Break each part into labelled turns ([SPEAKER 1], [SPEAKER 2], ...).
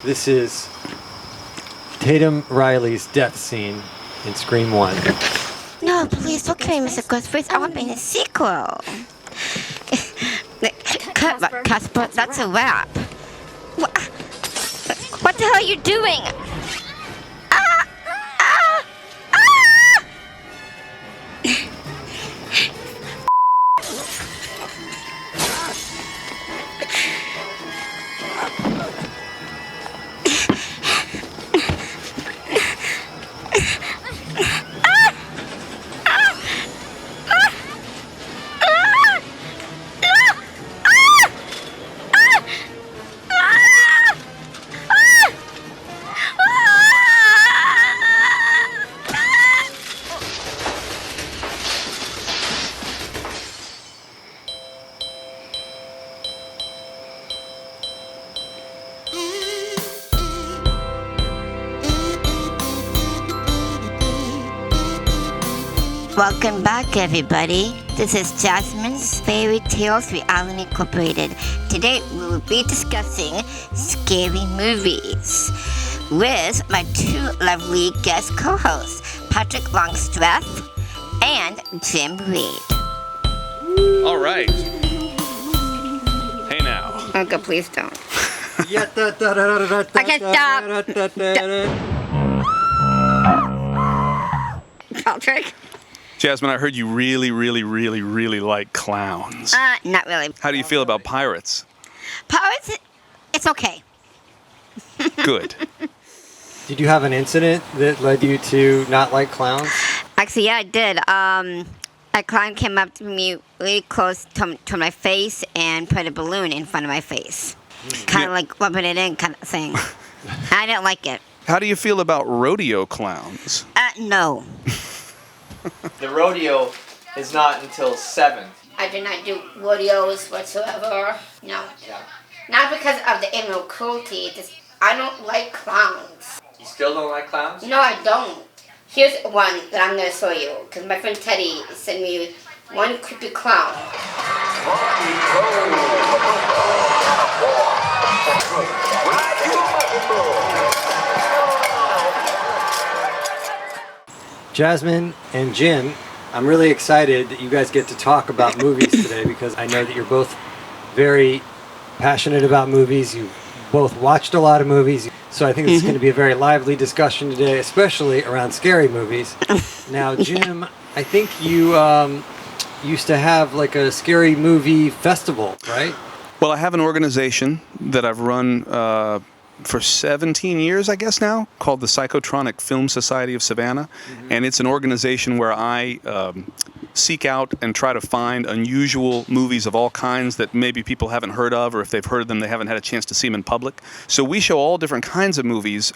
[SPEAKER 1] This is Tatum Riley's death scene in Scream 1.
[SPEAKER 2] No, please don't kill me, Mr. Ghostface. I want to be in a sequel. Casper, that's a wrap. What the hell are you doing? Ah! Ah! Ah! Welcome back, everybody. This is Jazmine's Fairy Tales Reality Incorporated. Today we will be discussing scary movies with my two lovely guest co-hosts, Patrick Longstreth and Jim Reed.
[SPEAKER 3] All right. Hey now.
[SPEAKER 2] Okay, please don't.
[SPEAKER 1] I
[SPEAKER 2] can't stop. Patrick?
[SPEAKER 3] Jazmine, I heard you really like clowns.
[SPEAKER 2] Not really.
[SPEAKER 3] How do you feel about pirates?
[SPEAKER 2] Pirates, it's okay.
[SPEAKER 3] Good.
[SPEAKER 1] Did you have an incident that led you to not like clowns?
[SPEAKER 2] Actually, yeah, I did. A clown came up to me really close to my face and put a balloon in front of my face. Kind of like rubbing it in kind of thing. I didn't like it.
[SPEAKER 3] How do you feel about rodeo clowns?
[SPEAKER 2] No.
[SPEAKER 4] The rodeo is not until 7th.
[SPEAKER 2] I do not do rodeos whatsoever. No.
[SPEAKER 4] Yeah.
[SPEAKER 2] Not because of the animal cruelty. Just, I don't like clowns.
[SPEAKER 4] You still don't like clowns?
[SPEAKER 2] No, I don't. Here's one that I'm going to show you. Because my friend Teddy sent me one creepy clown.
[SPEAKER 1] Jazmine and Jim, I'm really excited that you guys get to talk about movies today because I know that you're both very passionate about movies. You've both watched a lot of movies. So I think this is going to be a very lively discussion today, especially around scary movies. Now, Jim, I think you used to have like a scary movie festival, right?
[SPEAKER 3] Well, I have an organization that I've run for 17 years, I guess now, called the Psychotronic Film Society of Savannah. Mm-hmm. And it's an organization where I seek out and try to find unusual movies of all kinds that maybe people haven't heard of, or if they've heard of them, they haven't had a chance to see them in public. So we show all different kinds of movies,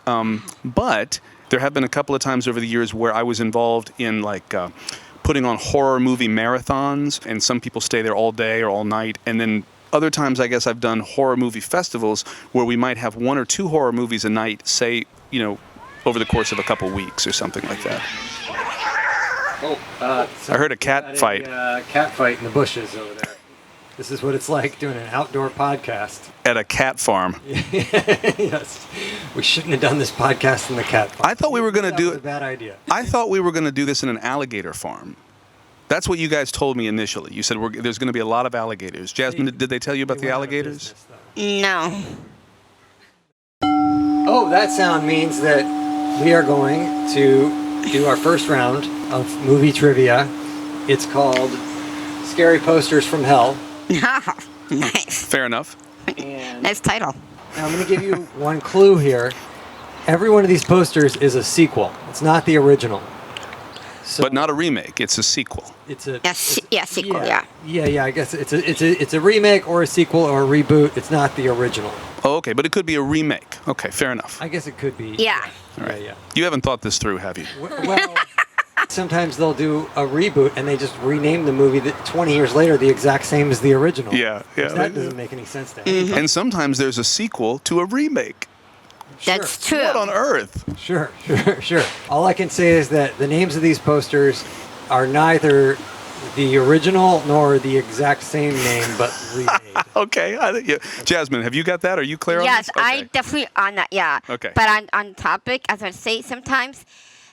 [SPEAKER 3] but there have been a couple of times over the years where I was involved in like putting on horror movie marathons, and some people stay there all day or all night, and then other times, I guess I've done horror movie festivals where we might have one or two horror movies a night, say, over the course of a couple weeks or something like that. I heard a cat fight.
[SPEAKER 1] Cat fight in the bushes over there. This is what it's like doing an outdoor podcast.
[SPEAKER 3] At a cat farm.
[SPEAKER 1] Yes. We shouldn't have done this podcast in the cat farm.
[SPEAKER 3] I thought we were going to do it.
[SPEAKER 1] That was a bad idea.
[SPEAKER 3] I thought we were going to do this in an alligator farm. That's what you guys told me initially. You said there's going to be a lot of alligators. Jazmine, did they tell you about the alligators?
[SPEAKER 2] No.
[SPEAKER 1] Oh, that sound means that we are going to do our first round of movie trivia. It's called Scary Posters from Hell.
[SPEAKER 2] Nice.
[SPEAKER 3] Fair enough.
[SPEAKER 1] And
[SPEAKER 2] Nice title.
[SPEAKER 1] now I'm going to give you one clue here. Every one of these posters is a sequel. It's not the original. So
[SPEAKER 3] But not a remake. It's a sequel.
[SPEAKER 1] it's a
[SPEAKER 2] Sequel, yeah.
[SPEAKER 1] Yeah. I guess it's a remake or a sequel or a reboot. It's not the original.
[SPEAKER 3] Oh, okay. But it could be a remake. Okay, fair enough.
[SPEAKER 1] I guess it could be.
[SPEAKER 2] Yeah.
[SPEAKER 3] All right.
[SPEAKER 1] Yeah.
[SPEAKER 3] You haven't thought this through, have you?
[SPEAKER 1] Well, sometimes they'll do a reboot and they just rename the movie that 20 years later the exact same as the original.
[SPEAKER 3] Yeah.
[SPEAKER 1] That doesn't make any sense to me.
[SPEAKER 3] And sometimes there's a sequel to a remake.
[SPEAKER 2] That's true.
[SPEAKER 3] What on earth?
[SPEAKER 1] Sure. All I can say is that the names of these posters are neither the original nor the exact same name, but remade.
[SPEAKER 3] Okay. Yeah. Jazmine, have you got that? Are you clear on
[SPEAKER 2] Yes,
[SPEAKER 3] this?
[SPEAKER 2] I
[SPEAKER 3] Okay.
[SPEAKER 2] definitely on that. Yeah.
[SPEAKER 3] Okay.
[SPEAKER 2] But on topic, as I say, sometimes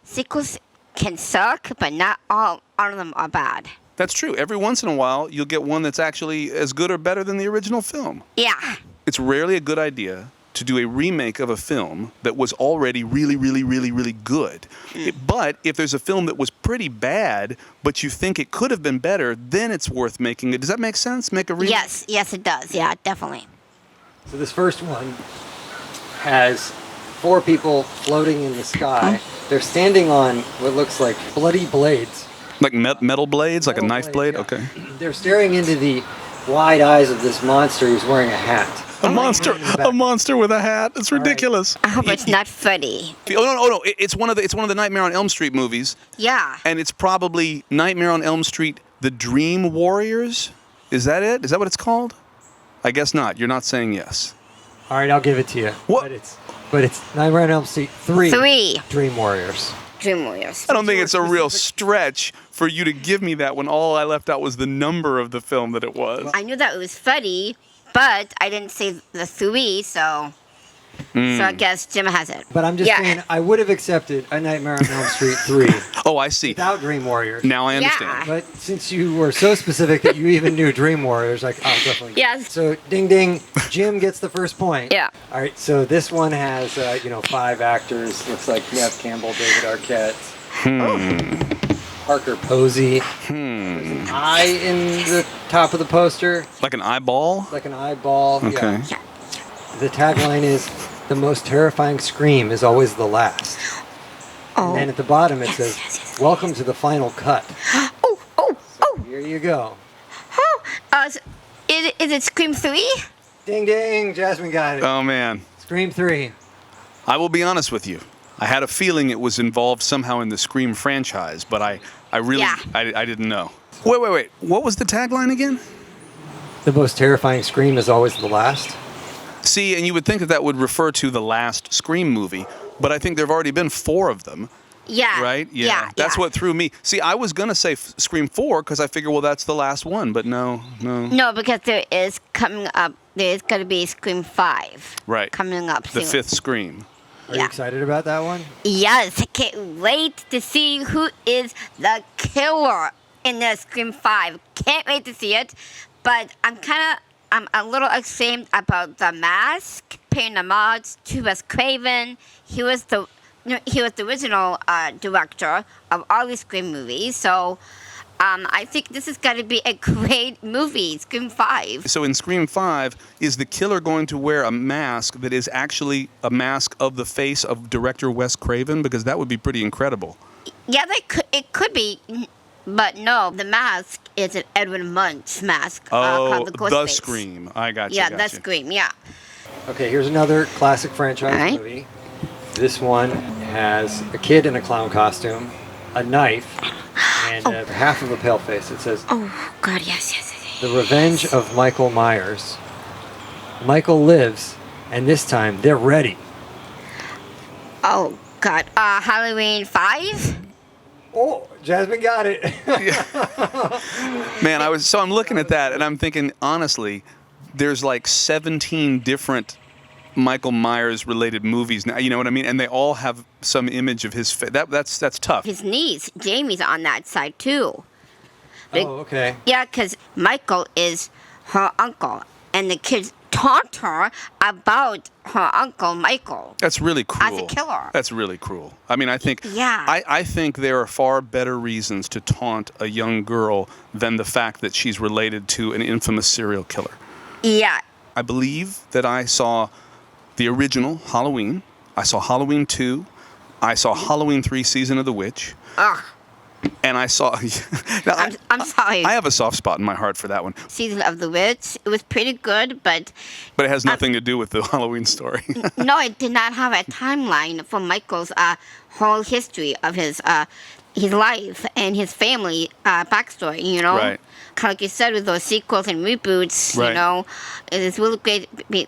[SPEAKER 2] sequels can suck, but not all of them are bad.
[SPEAKER 3] That's true. Every once in a while, you'll get one that's actually as good or better than the original film.
[SPEAKER 2] Yeah.
[SPEAKER 3] It's rarely a good idea to do a remake of a film that was already really, really, really, really good. But if there's a film that was pretty bad, but you think it could have been better, then it's worth making it. Does that make sense? Make a remake?
[SPEAKER 2] Yes, it does. Yeah, definitely.
[SPEAKER 1] So this first one has 4 people floating in the sky. They're standing on what looks like bloody blades.
[SPEAKER 3] Like metal blades, like a
[SPEAKER 1] Metal
[SPEAKER 3] knife blade?
[SPEAKER 1] blades, yeah.
[SPEAKER 3] Okay.
[SPEAKER 1] They're staring into the wide eyes of this monster who's wearing a hat.
[SPEAKER 3] A monster with a hat. It's ridiculous.
[SPEAKER 2] I hope it's not funny.
[SPEAKER 3] Oh no! It's one of the Nightmare on Elm Street movies,
[SPEAKER 2] Yeah.
[SPEAKER 3] and it's probably Nightmare on Elm Street: The Dream Warriors. Is that it? Is that what it's called? I guess not. You're not saying yes.
[SPEAKER 1] All right, I'll give it to you.
[SPEAKER 3] What?
[SPEAKER 1] But it's Nightmare on Elm Street 3.
[SPEAKER 2] 3.
[SPEAKER 1] Dream Warriors.
[SPEAKER 2] Dream Warriors.
[SPEAKER 3] I don't think it's a real stretch for you to give me that when all I left out was the number of the film that it was.
[SPEAKER 2] I knew that it was funny, but I didn't say the 3, so I guess Jim has it.
[SPEAKER 1] But I'm just saying, I would have accepted A Nightmare on Elm Street 3
[SPEAKER 3] Oh, I see.
[SPEAKER 1] without Dream Warriors.
[SPEAKER 3] Now I understand.
[SPEAKER 2] Yeah.
[SPEAKER 1] But since you were so specific that you even knew Dream Warriors, I'll definitely.
[SPEAKER 2] Yes.
[SPEAKER 1] So ding ding, Jim gets the first point.
[SPEAKER 2] Yeah.
[SPEAKER 1] All right. So this one has 5 actors. Looks like Nev Campbell, David Arquette, Parker Posey. There's an eye in the top of the poster,
[SPEAKER 3] Like an eyeball?
[SPEAKER 1] like an eyeball.
[SPEAKER 3] Okay.
[SPEAKER 1] Yeah. The tagline is, "The most terrifying scream is always the last."
[SPEAKER 2] Oh.
[SPEAKER 1] And then at the bottom it says,
[SPEAKER 2] yes.
[SPEAKER 1] "Welcome to the final cut."
[SPEAKER 2] Oh.
[SPEAKER 1] Here you go.
[SPEAKER 2] Is it Scream 3?
[SPEAKER 1] Ding ding, Jazmine got it.
[SPEAKER 3] Oh man.
[SPEAKER 1] Scream 3.
[SPEAKER 3] I will be honest with you. I had a feeling it was involved somehow in the Scream franchise, but I really
[SPEAKER 2] Yeah.
[SPEAKER 3] I didn't know. Wait. What was the tagline again?
[SPEAKER 1] The most terrifying scream is always the last.
[SPEAKER 3] See, and you would think that would refer to the last Scream movie, but I think there have already been 4 of them,
[SPEAKER 2] Yeah.
[SPEAKER 3] right? Yeah. That's what threw me. See, I was going to say Scream 4 because I figure, well, that's the last one, but no.
[SPEAKER 2] No, because there is going to be Scream 5.
[SPEAKER 3] Right.
[SPEAKER 2] Coming up
[SPEAKER 3] The
[SPEAKER 2] soon.
[SPEAKER 3] 5th Scream.
[SPEAKER 1] Are you excited about that one?
[SPEAKER 2] Yes, I can't wait to see who is the killer in the Scream 5. Can't wait to see it, but I'm a little ashamed about the mask, paying homage to Wes Craven. He was the original director of all the Scream movies, so I think this is going to be a great movie, Scream 5.
[SPEAKER 3] So in Scream 5, is the killer going to wear a mask that is actually a mask of the face of director Wes Craven? Because that would be pretty incredible.
[SPEAKER 2] Yeah, it could be, but no, the mask is an Edwin Munch mask called the Ghostface.
[SPEAKER 3] The Scream. I got you.
[SPEAKER 2] Yeah, the Scream, yeah.
[SPEAKER 1] Okay, here's another classic franchise
[SPEAKER 2] All right.
[SPEAKER 1] movie. This one has a kid in a clown costume, a knife, and half of a pale face. It says,
[SPEAKER 2] Oh, God, yes.
[SPEAKER 1] "The Revenge of Michael Myers." Michael lives, and this time they're ready.
[SPEAKER 2] Oh, God. Halloween 5?
[SPEAKER 1] Oh, Jazmine got it.
[SPEAKER 3] Man, I'm looking at that and I'm thinking, honestly, there's like 17 different Michael Myers related movies now, you know what I mean? And they all have some image of his face. That's tough.
[SPEAKER 2] His niece, Jamie's on that side, too.
[SPEAKER 1] Oh, okay.
[SPEAKER 2] Yeah, because Michael is her uncle, and the kids taunt her about her uncle, Michael.
[SPEAKER 3] That's really cruel.
[SPEAKER 2] As a killer.
[SPEAKER 3] That's really cruel. I mean, I think
[SPEAKER 2] Yeah.
[SPEAKER 3] I think there are far better reasons to taunt a young girl than the fact that she's related to an infamous serial killer.
[SPEAKER 2] Yeah.
[SPEAKER 3] I believe that I saw the original Halloween. I saw Halloween 2. I saw Halloween 3 Season of the Witch.
[SPEAKER 2] Ugh.
[SPEAKER 3] And I saw... Now,
[SPEAKER 2] I'm sorry.
[SPEAKER 3] I have a soft spot in my heart for that one.
[SPEAKER 2] Season of the Witch. It was pretty good, but
[SPEAKER 3] But it has nothing to do with the Halloween story.
[SPEAKER 2] no, it did not have a timeline for Michael's whole history of his life and his family backstory, you know?
[SPEAKER 3] Right.
[SPEAKER 2] Kind of like you said with those sequels and reboots,
[SPEAKER 3] Right.
[SPEAKER 2] you know, it is really great to be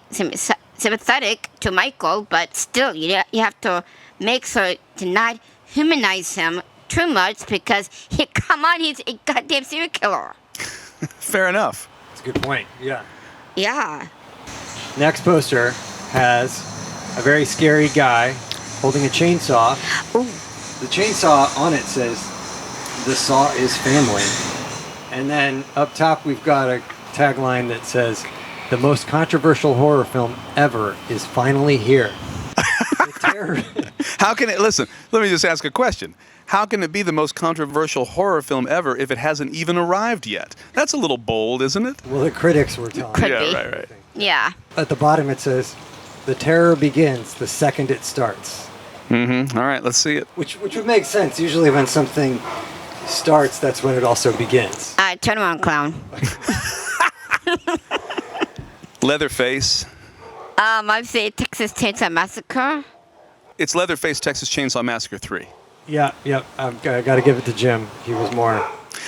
[SPEAKER 2] sympathetic to Michael, but still, you have to make sure to not humanize him too much because, he's a goddamn serial killer.
[SPEAKER 3] Fair enough.
[SPEAKER 1] That's a good point. Yeah.
[SPEAKER 2] Yeah.
[SPEAKER 1] Next poster has a very scary guy holding a chainsaw.
[SPEAKER 2] Ooh.
[SPEAKER 1] The chainsaw on it says, "The saw is family." And then up top we've got a tagline that says, "The most controversial horror film ever is finally here." The terror.
[SPEAKER 3] How can it, listen, let me just ask a question. How can it be the most controversial horror film ever if it hasn't even arrived yet? That's a little bold, isn't it?
[SPEAKER 1] Well, the critics were telling
[SPEAKER 2] Could
[SPEAKER 1] me.
[SPEAKER 2] be.
[SPEAKER 3] Yeah, right.
[SPEAKER 2] Yeah.
[SPEAKER 1] At the bottom it says, "The terror begins the second it starts."
[SPEAKER 3] Mm-hmm. All right, let's see it.
[SPEAKER 1] Which would make sense. Usually when something starts, that's when it also begins.
[SPEAKER 2] Turn around, clown.
[SPEAKER 3] Leatherface.
[SPEAKER 2] I'd say Texas Chainsaw Massacre.
[SPEAKER 3] It's Leatherface, Texas Chainsaw Massacre 3.
[SPEAKER 1] Yeah, I got to give it to Jim. He was more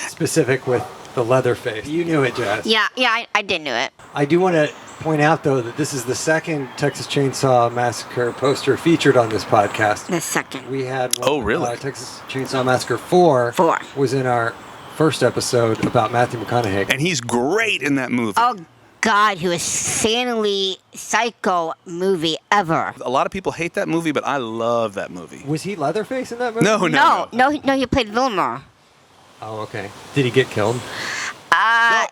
[SPEAKER 1] specific with the Leatherface. You knew it, Jazz.
[SPEAKER 2] Yeah, I did know it.
[SPEAKER 1] I do want to point out, though, that this is the second Texas Chainsaw Massacre poster featured on this podcast.
[SPEAKER 2] The second.
[SPEAKER 1] We had one,
[SPEAKER 3] Oh, really?
[SPEAKER 1] Texas Chainsaw Massacre 4 was in our first episode about Matthew McConaughey.
[SPEAKER 3] And he's great in that movie.
[SPEAKER 2] Oh, God, he was insanely psycho movie ever.
[SPEAKER 3] A lot of people hate that movie, but I love that movie.
[SPEAKER 1] Was he Leatherface in that movie?
[SPEAKER 3] No.
[SPEAKER 2] No, he played Wilmer.
[SPEAKER 1] Oh, okay. Did he get killed?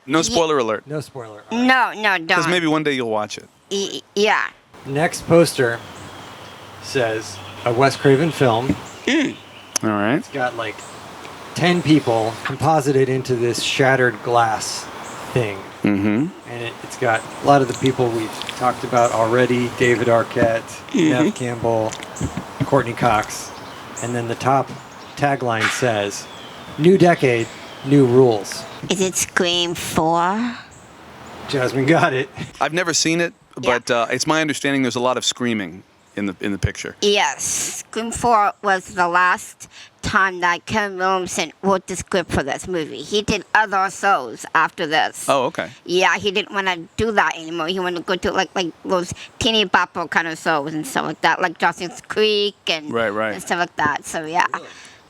[SPEAKER 3] No spoiler alert.
[SPEAKER 1] No spoiler.
[SPEAKER 2] No,
[SPEAKER 3] Because
[SPEAKER 2] don't.
[SPEAKER 3] maybe one day you'll watch it.
[SPEAKER 2] Yeah.
[SPEAKER 1] Next poster says a Wes Craven film.
[SPEAKER 3] All right.
[SPEAKER 1] It's got like 10 people composited into this shattered glass thing.
[SPEAKER 3] Mm-hmm.
[SPEAKER 1] And it's got a lot of the people we've talked about already. David Arquette, Nev Campbell, Courtney Cox. And then the top tagline says, "New decade, new rules."
[SPEAKER 2] Is it Scream 4?
[SPEAKER 1] Jazmine got it.
[SPEAKER 3] I've never seen it, but it's my understanding there's a lot of screaming in the picture.
[SPEAKER 2] Yes. Scream 4 was the last time that Kevin Williamson wrote the script for this movie. He did other shows after this.
[SPEAKER 3] Oh, okay.
[SPEAKER 2] Yeah, he didn't want to do that anymore. He wanted to go to like those teeny bopper kind of shows and stuff like that, like Dawson's Creek and,
[SPEAKER 3] Right.
[SPEAKER 2] and stuff like that. So yeah,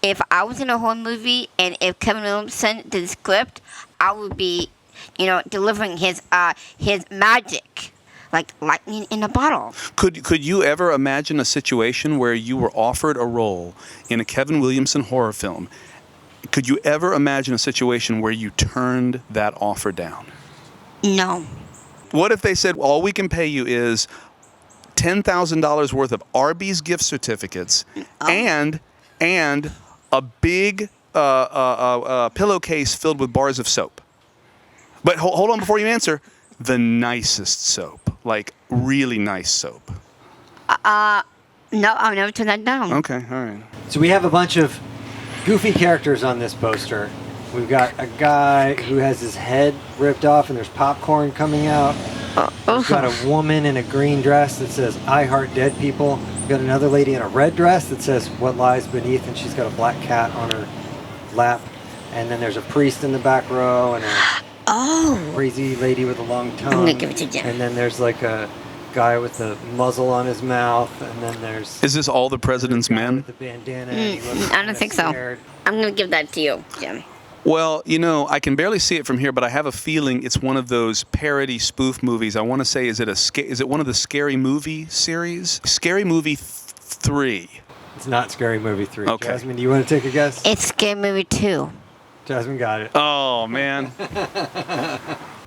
[SPEAKER 2] if I was in a horror movie and if Kevin Williamson did the script, I would be, delivering his magic, like lightning in a bottle.
[SPEAKER 3] Could you ever imagine a situation where you were offered a role in a Kevin Williamson horror film? Could you ever imagine a situation where you turned that offer down?
[SPEAKER 2] No.
[SPEAKER 3] What if they said, all we can pay you is $10,000 worth of Arby's gift certificates and a big pillowcase filled with bars of soap? But hold on before you answer. The nicest soap, like really nice soap.
[SPEAKER 2] No, I'll never turn that down.
[SPEAKER 3] Okay, all right.
[SPEAKER 1] So we have a bunch of goofy characters on this poster. We've got a guy who has his head ripped off and there's popcorn coming out. We've got a woman in a green dress that says, "I heart dead people." We've got another lady in a red dress that says, "What lies beneath," and she's got a black cat on her lap. And then there's a priest in the back row and a crazy lady with a long tongue.
[SPEAKER 2] I'm gonna give it to Jim.
[SPEAKER 1] And then there's like a guy with a muzzle on his mouth. And then there's
[SPEAKER 3] Is this all the president's
[SPEAKER 1] guy
[SPEAKER 3] men?
[SPEAKER 1] with the bandana. and he looks
[SPEAKER 2] I don't
[SPEAKER 1] kinda
[SPEAKER 2] think so.
[SPEAKER 1] scared.
[SPEAKER 2] I'm gonna give that to you, Jim.
[SPEAKER 3] Well, I can barely see it from here, but I have a feeling it's one of those parody spoof movies. I want to say, is it one of the Scary Movie series? Scary Movie 3.
[SPEAKER 1] It's not Scary Movie 3.
[SPEAKER 3] Okay.
[SPEAKER 1] Jazmine, do you want to take a guess?
[SPEAKER 2] It's Scary Movie 2.
[SPEAKER 1] Jasmine got it.
[SPEAKER 3] Oh, man.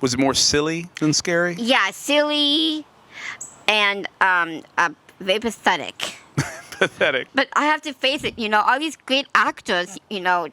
[SPEAKER 3] Was it more silly than scary?
[SPEAKER 2] Yeah, silly and very pathetic.
[SPEAKER 3] Pathetic.
[SPEAKER 2] But I have to face it, all these great actors,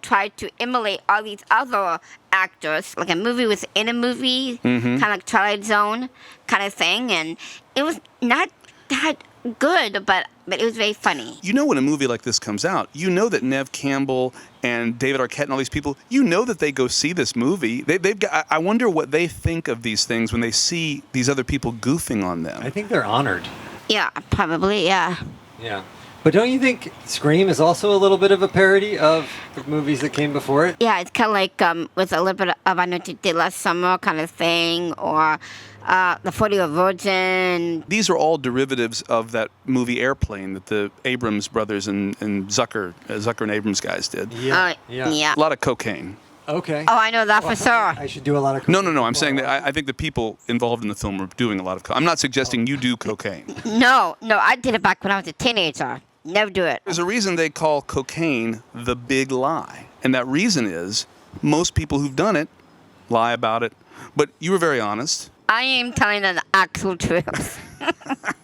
[SPEAKER 2] try to emulate all these other actors, like a movie within a movie, kind of like Twilight Zone kind of thing. And it was not that good, but it was very funny.
[SPEAKER 3] When a movie like this comes out, that Nev Campbell and David Arquette and all these people, that they go see this movie. They've got. I wonder what they think of these things when they see these other people goofing on them.
[SPEAKER 1] I think they're honored.
[SPEAKER 2] Yeah, probably, yeah.
[SPEAKER 1] Yeah. But don't you think Scream is also a little bit of a parody of the movies that came before it?
[SPEAKER 2] Yeah, it's kind of like with a little bit of I Know What You Did Last Summer kind of thing, or The 40-Year Virgin.
[SPEAKER 3] These are all derivatives of that movie Airplane that the Abrams brothers and Zucker and Abrams guys did.
[SPEAKER 1] Yeah.
[SPEAKER 2] Yeah.
[SPEAKER 3] A lot of cocaine.
[SPEAKER 1] Okay.
[SPEAKER 2] Oh, I know that for sure.
[SPEAKER 1] I should do a lot of
[SPEAKER 3] No,
[SPEAKER 1] cocaine.
[SPEAKER 3] I'm saying that I think the people involved in the film are doing a lot of. I'm not suggesting you do cocaine.
[SPEAKER 2] No, I did it back when I was a teenager. Never do it.
[SPEAKER 3] There's a reason they call cocaine the big lie, and that reason is most people who've done it lie about it. But you were very honest.
[SPEAKER 2] I am telling them the actual truth.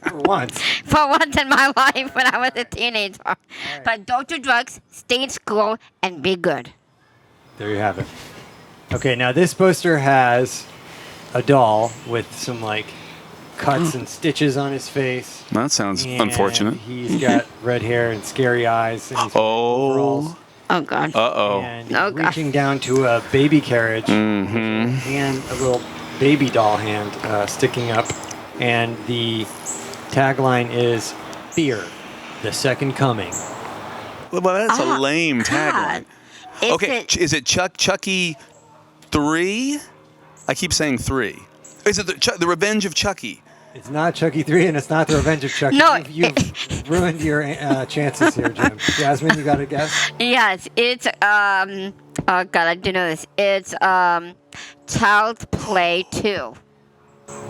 [SPEAKER 1] For once.
[SPEAKER 2] For once in my life when I was a teenager. But don't do drugs, stay in school, and be good.
[SPEAKER 1] There you have it. Okay, now this poster has a doll with some like cuts and stitches on his face.
[SPEAKER 3] That sounds
[SPEAKER 1] And
[SPEAKER 3] unfortunate.
[SPEAKER 1] He's got red hair and scary eyes. And he's wearing overalls.
[SPEAKER 2] Oh, God.
[SPEAKER 3] Uh-oh.
[SPEAKER 1] And he's
[SPEAKER 2] Oh, God.
[SPEAKER 1] reaching down to a baby carriage
[SPEAKER 3] Mm-hmm.
[SPEAKER 1] and a little baby doll hand sticking up. And the tagline is "Fear, the Second Coming."
[SPEAKER 3] Well, that's
[SPEAKER 2] Oh,
[SPEAKER 3] a lame
[SPEAKER 2] God.
[SPEAKER 3] tagline.
[SPEAKER 2] Is
[SPEAKER 3] Okay,
[SPEAKER 2] it-
[SPEAKER 3] is it Chucky 3? I keep saying 3. Is it the Revenge of Chucky?
[SPEAKER 1] It's not Chucky 3 and it's not the Revenge of Chucky.
[SPEAKER 2] No.
[SPEAKER 1] You've ruined your chances here, Jim. Jazmine, you got a guess?
[SPEAKER 2] Yes, it's, oh, God, I do know this. It's, Child's Play 2.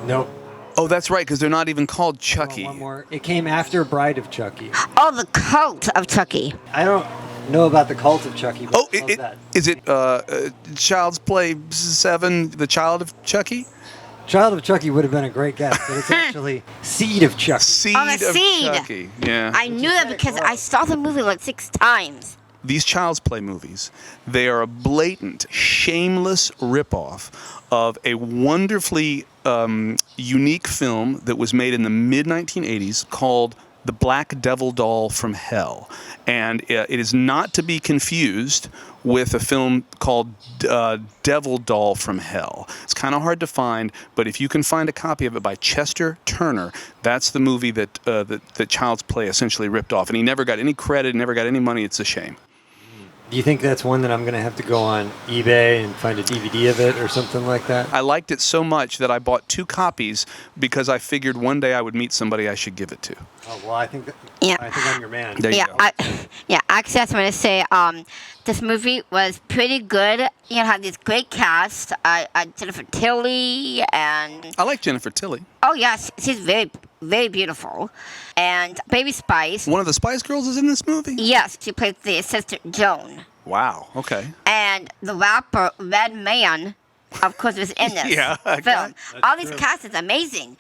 [SPEAKER 1] Nope.
[SPEAKER 3] Oh, that's right, because they're not even called Chucky.
[SPEAKER 1] One more. It came after Bride of Chucky.
[SPEAKER 2] Oh, the Cult of Chucky.
[SPEAKER 1] I don't know about the Cult of Chucky, but
[SPEAKER 3] Oh,
[SPEAKER 1] how's that?
[SPEAKER 3] is it Child's Play 7, The Child of Chucky?
[SPEAKER 1] Child of Chucky would have been a great guess, but it's actually Seed of Chucky.
[SPEAKER 3] Seed
[SPEAKER 2] Oh, the
[SPEAKER 3] of
[SPEAKER 2] Seed.
[SPEAKER 3] Chucky. Yeah.
[SPEAKER 2] I knew that because I saw the movie like 6 times.
[SPEAKER 3] These Child's Play movies, they are a blatant, shameless ripoff of a wonderfully unique film that was made in the mid-1980s called The Black Devil Doll from Hell. And it is not to be confused with a film called Devil Doll from Hell. It's kind of hard to find, but if you can find a copy of it by Chester Turner, that's the movie that Child's Play essentially ripped off. And he never got any credit, never got any money. It's a shame.
[SPEAKER 1] Do you think that's one that I'm going to have to go on eBay and find a DVD of it or something like that?
[SPEAKER 3] I liked it so much that I bought 2 copies because I figured one day I would meet somebody I should give it to.
[SPEAKER 1] Oh, well, I think
[SPEAKER 2] Yeah.
[SPEAKER 1] I'm your man.
[SPEAKER 3] There you
[SPEAKER 2] Yeah,
[SPEAKER 3] go.
[SPEAKER 2] actually, that's what I say. This movie was pretty good. You know, had this great cast. Jennifer Tilly and
[SPEAKER 3] I like Jennifer Tilly.
[SPEAKER 2] oh yes, she's very, very beautiful. And Baby Spice.
[SPEAKER 3] One of the Spice Girls is in this movie?
[SPEAKER 2] Yes, she plays the assistant Joan.
[SPEAKER 3] Wow, okay.
[SPEAKER 2] And the rapper Red Man, of course, was in this
[SPEAKER 3] Yeah, I
[SPEAKER 2] film.
[SPEAKER 3] got-
[SPEAKER 2] All these cast is amazing.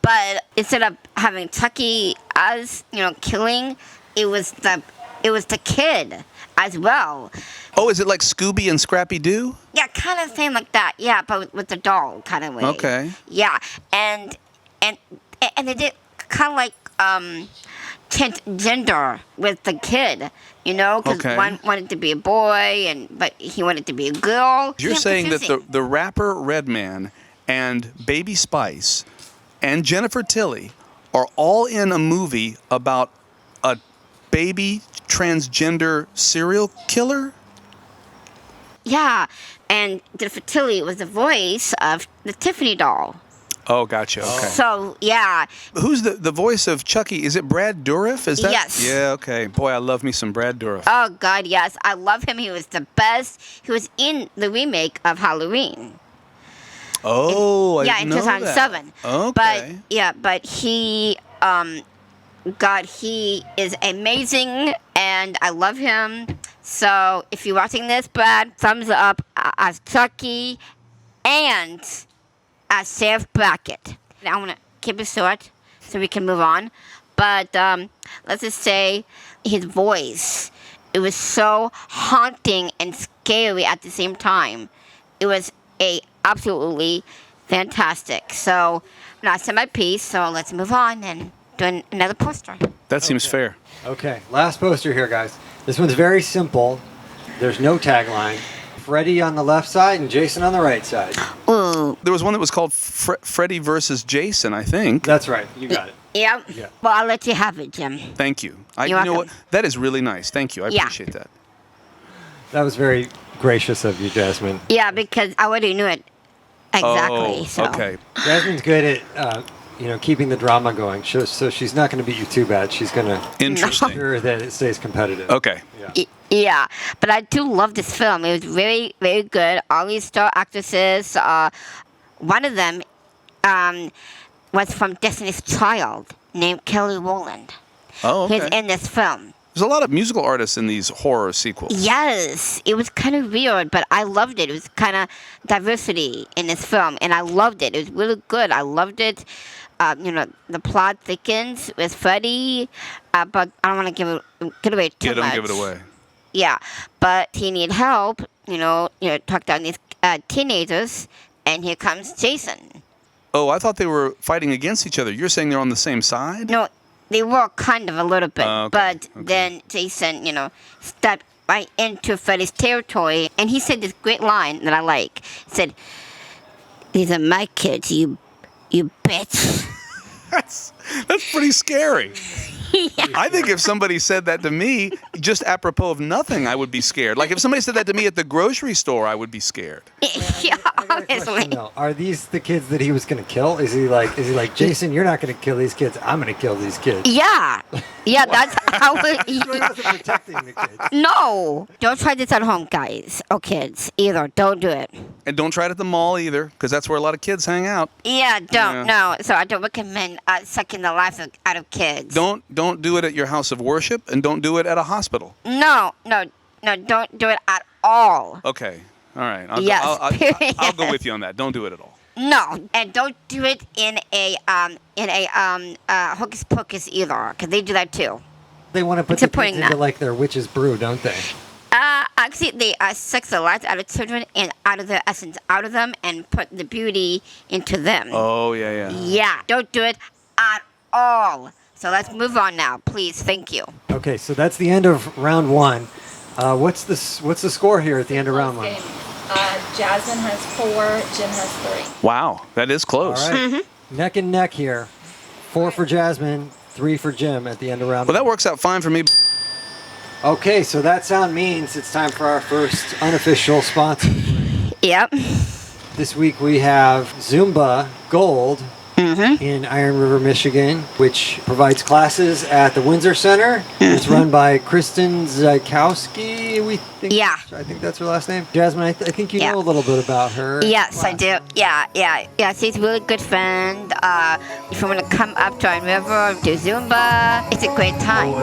[SPEAKER 2] But instead of having Chucky as killing, it was the kid as well.
[SPEAKER 3] Oh, is it like Scooby and Scrappy Doo?
[SPEAKER 2] Yeah, kind of thing like that. Yeah, but with the doll kind of way.
[SPEAKER 3] Okay.
[SPEAKER 2] Yeah, and they did kind of like change gender with the kid, because
[SPEAKER 3] Okay.
[SPEAKER 2] one wanted to be a boy, but he wanted to be a girl.
[SPEAKER 3] You're
[SPEAKER 2] Yeah,
[SPEAKER 3] saying that
[SPEAKER 2] confusing.
[SPEAKER 3] the rapper Redman and Baby Spice and Jennifer Tilly are all in a movie about a baby transgender serial killer?
[SPEAKER 2] Yeah, and Jennifer Tilly was the voice of the Tiffany doll.
[SPEAKER 3] Oh, gotcha. Okay.
[SPEAKER 2] So, yeah.
[SPEAKER 3] Who's the voice of Chucky? Is it Brad Dourif? Is that?
[SPEAKER 2] Yes.
[SPEAKER 3] Yeah, okay. Boy, I love me some Brad Dourif.
[SPEAKER 2] Oh, God, yes. I love him. He was the best. He was in the remake of Halloween.
[SPEAKER 3] Oh, I
[SPEAKER 2] Yeah,
[SPEAKER 3] didn't
[SPEAKER 2] in
[SPEAKER 3] know
[SPEAKER 2] 2007.
[SPEAKER 3] that. Okay.
[SPEAKER 2] But he, God, he is amazing, and I love him. So if you're watching this, Brad, thumbs up as Chucky and as Sheriff Brackett. I want to keep it short so we can move on. But let's just say his voice, it was so haunting and scary at the same time. It was absolutely fantastic. So now I said my piece, so let's move on and do another poster.
[SPEAKER 3] That seems fair.
[SPEAKER 1] Okay, last poster here, guys. This one's very simple. There's no tagline. Freddy on the left side and Jason on the right side.
[SPEAKER 2] Ooh.
[SPEAKER 3] There was one that was called Freddy versus Jason, I think.
[SPEAKER 1] That's right. You got it.
[SPEAKER 2] Yep.
[SPEAKER 1] Yeah.
[SPEAKER 2] Well, I'll let you have it, Jim.
[SPEAKER 3] Thank you.
[SPEAKER 2] You're
[SPEAKER 3] You know what?
[SPEAKER 2] welcome.
[SPEAKER 3] That is really nice. Thank you. I
[SPEAKER 2] Yeah.
[SPEAKER 3] appreciate that.
[SPEAKER 1] That was very gracious of you, Jazmine.
[SPEAKER 2] Yeah, because I already knew it exactly.
[SPEAKER 3] Oh,
[SPEAKER 2] so.
[SPEAKER 3] okay.
[SPEAKER 1] Jasmine's good at keeping the drama going. So she's not going to beat you too bad. She's going to
[SPEAKER 3] Interesting.
[SPEAKER 1] ensure that it stays competitive.
[SPEAKER 3] Okay.
[SPEAKER 1] Yeah.
[SPEAKER 2] Yeah, but I do love this film. It was very, very good. All these star actresses. One of them was from Destiny's Child, named Kelly Rowland.
[SPEAKER 3] Oh, okay.
[SPEAKER 2] Who's in this film.
[SPEAKER 3] There's a lot of musical artists in these horror sequels.
[SPEAKER 2] Yes, it was kind of weird, but I loved it. It was kind of diversity in this film, and I loved it. It was really good. I loved it. The plot thickens with Freddy, but I don't want to give away too much.
[SPEAKER 3] Yeah, don't give it away.
[SPEAKER 2] Yeah, but he need help. Talk down these teenagers, and here comes Jason.
[SPEAKER 3] Oh, I thought they were fighting against each other. You're saying they're on the same side?
[SPEAKER 2] No, they were kind of a little bit,
[SPEAKER 3] Okay,
[SPEAKER 2] but
[SPEAKER 3] okay.
[SPEAKER 2] then Jason, stepped right into Freddy's territory, and he said this great line that I like. He said, "These are my kids, you bitch."
[SPEAKER 3] That's pretty scary.
[SPEAKER 2] Yeah.
[SPEAKER 3] I think if somebody said that to me, just apropos of nothing, I would be scared. Like if somebody said that to me at the grocery store, I would be scared.
[SPEAKER 2] Yeah,
[SPEAKER 1] I got a
[SPEAKER 2] obviously.
[SPEAKER 1] question, though. Are these the kids that he was going to kill? Is he like, Jason, you're not going to kill these kids. I'm going to kill these kids.
[SPEAKER 2] Yeah, that's how it.
[SPEAKER 1] He wasn't protecting the kids.
[SPEAKER 2] No, don't try this at home, guys or kids. Either, don't do it.
[SPEAKER 3] And don't try it at the mall either, because that's where a lot of kids hang out.
[SPEAKER 2] Yeah, don't.
[SPEAKER 3] Yeah.
[SPEAKER 2] No, so I don't recommend sucking the life out of kids.
[SPEAKER 3] Don't do it at your house of worship, and don't do it at a hospital.
[SPEAKER 2] No, don't do it at all.
[SPEAKER 3] Okay, all right.
[SPEAKER 2] Yes,
[SPEAKER 3] I'll go with you on that. Don't do it at all.
[SPEAKER 2] No, and don't do it in a hocus pocus either, because they do that too.
[SPEAKER 1] They want to put the kids into like their witch's brew, don't they?
[SPEAKER 2] Actually, they suck the life out of children and out of their essence out of them and put the beauty into them.
[SPEAKER 3] Oh, yeah.
[SPEAKER 2] Yeah, don't do it at all. So let's move on now, please. Thank you.
[SPEAKER 1] Okay, so that's the end of round one. What's the score here at the end of round one?
[SPEAKER 5] Jazmine has 4, Jim has 3.
[SPEAKER 3] Wow, that is close.
[SPEAKER 1] All right, neck and neck here. 4 for Jazmine, 3 for Jim at the end of round
[SPEAKER 3] Well,
[SPEAKER 1] one.
[SPEAKER 3] that works out fine for me.
[SPEAKER 1] Okay, so that sound means it's time for our first unofficial sponsor.
[SPEAKER 2] Yep.
[SPEAKER 1] This week we have Zumba Gold in Iron River, Michigan, which provides classes at the Windsor Center. It's run by Kristen Zykowski, we think.
[SPEAKER 2] Yeah.
[SPEAKER 1] I think that's her last name. Jazmine, I think you
[SPEAKER 2] Yeah.
[SPEAKER 1] know a little bit about her.
[SPEAKER 2] Yes, I do. Yeah. She's a really good friend. If you want to come up to Iron River, do Zumba, it's a great time.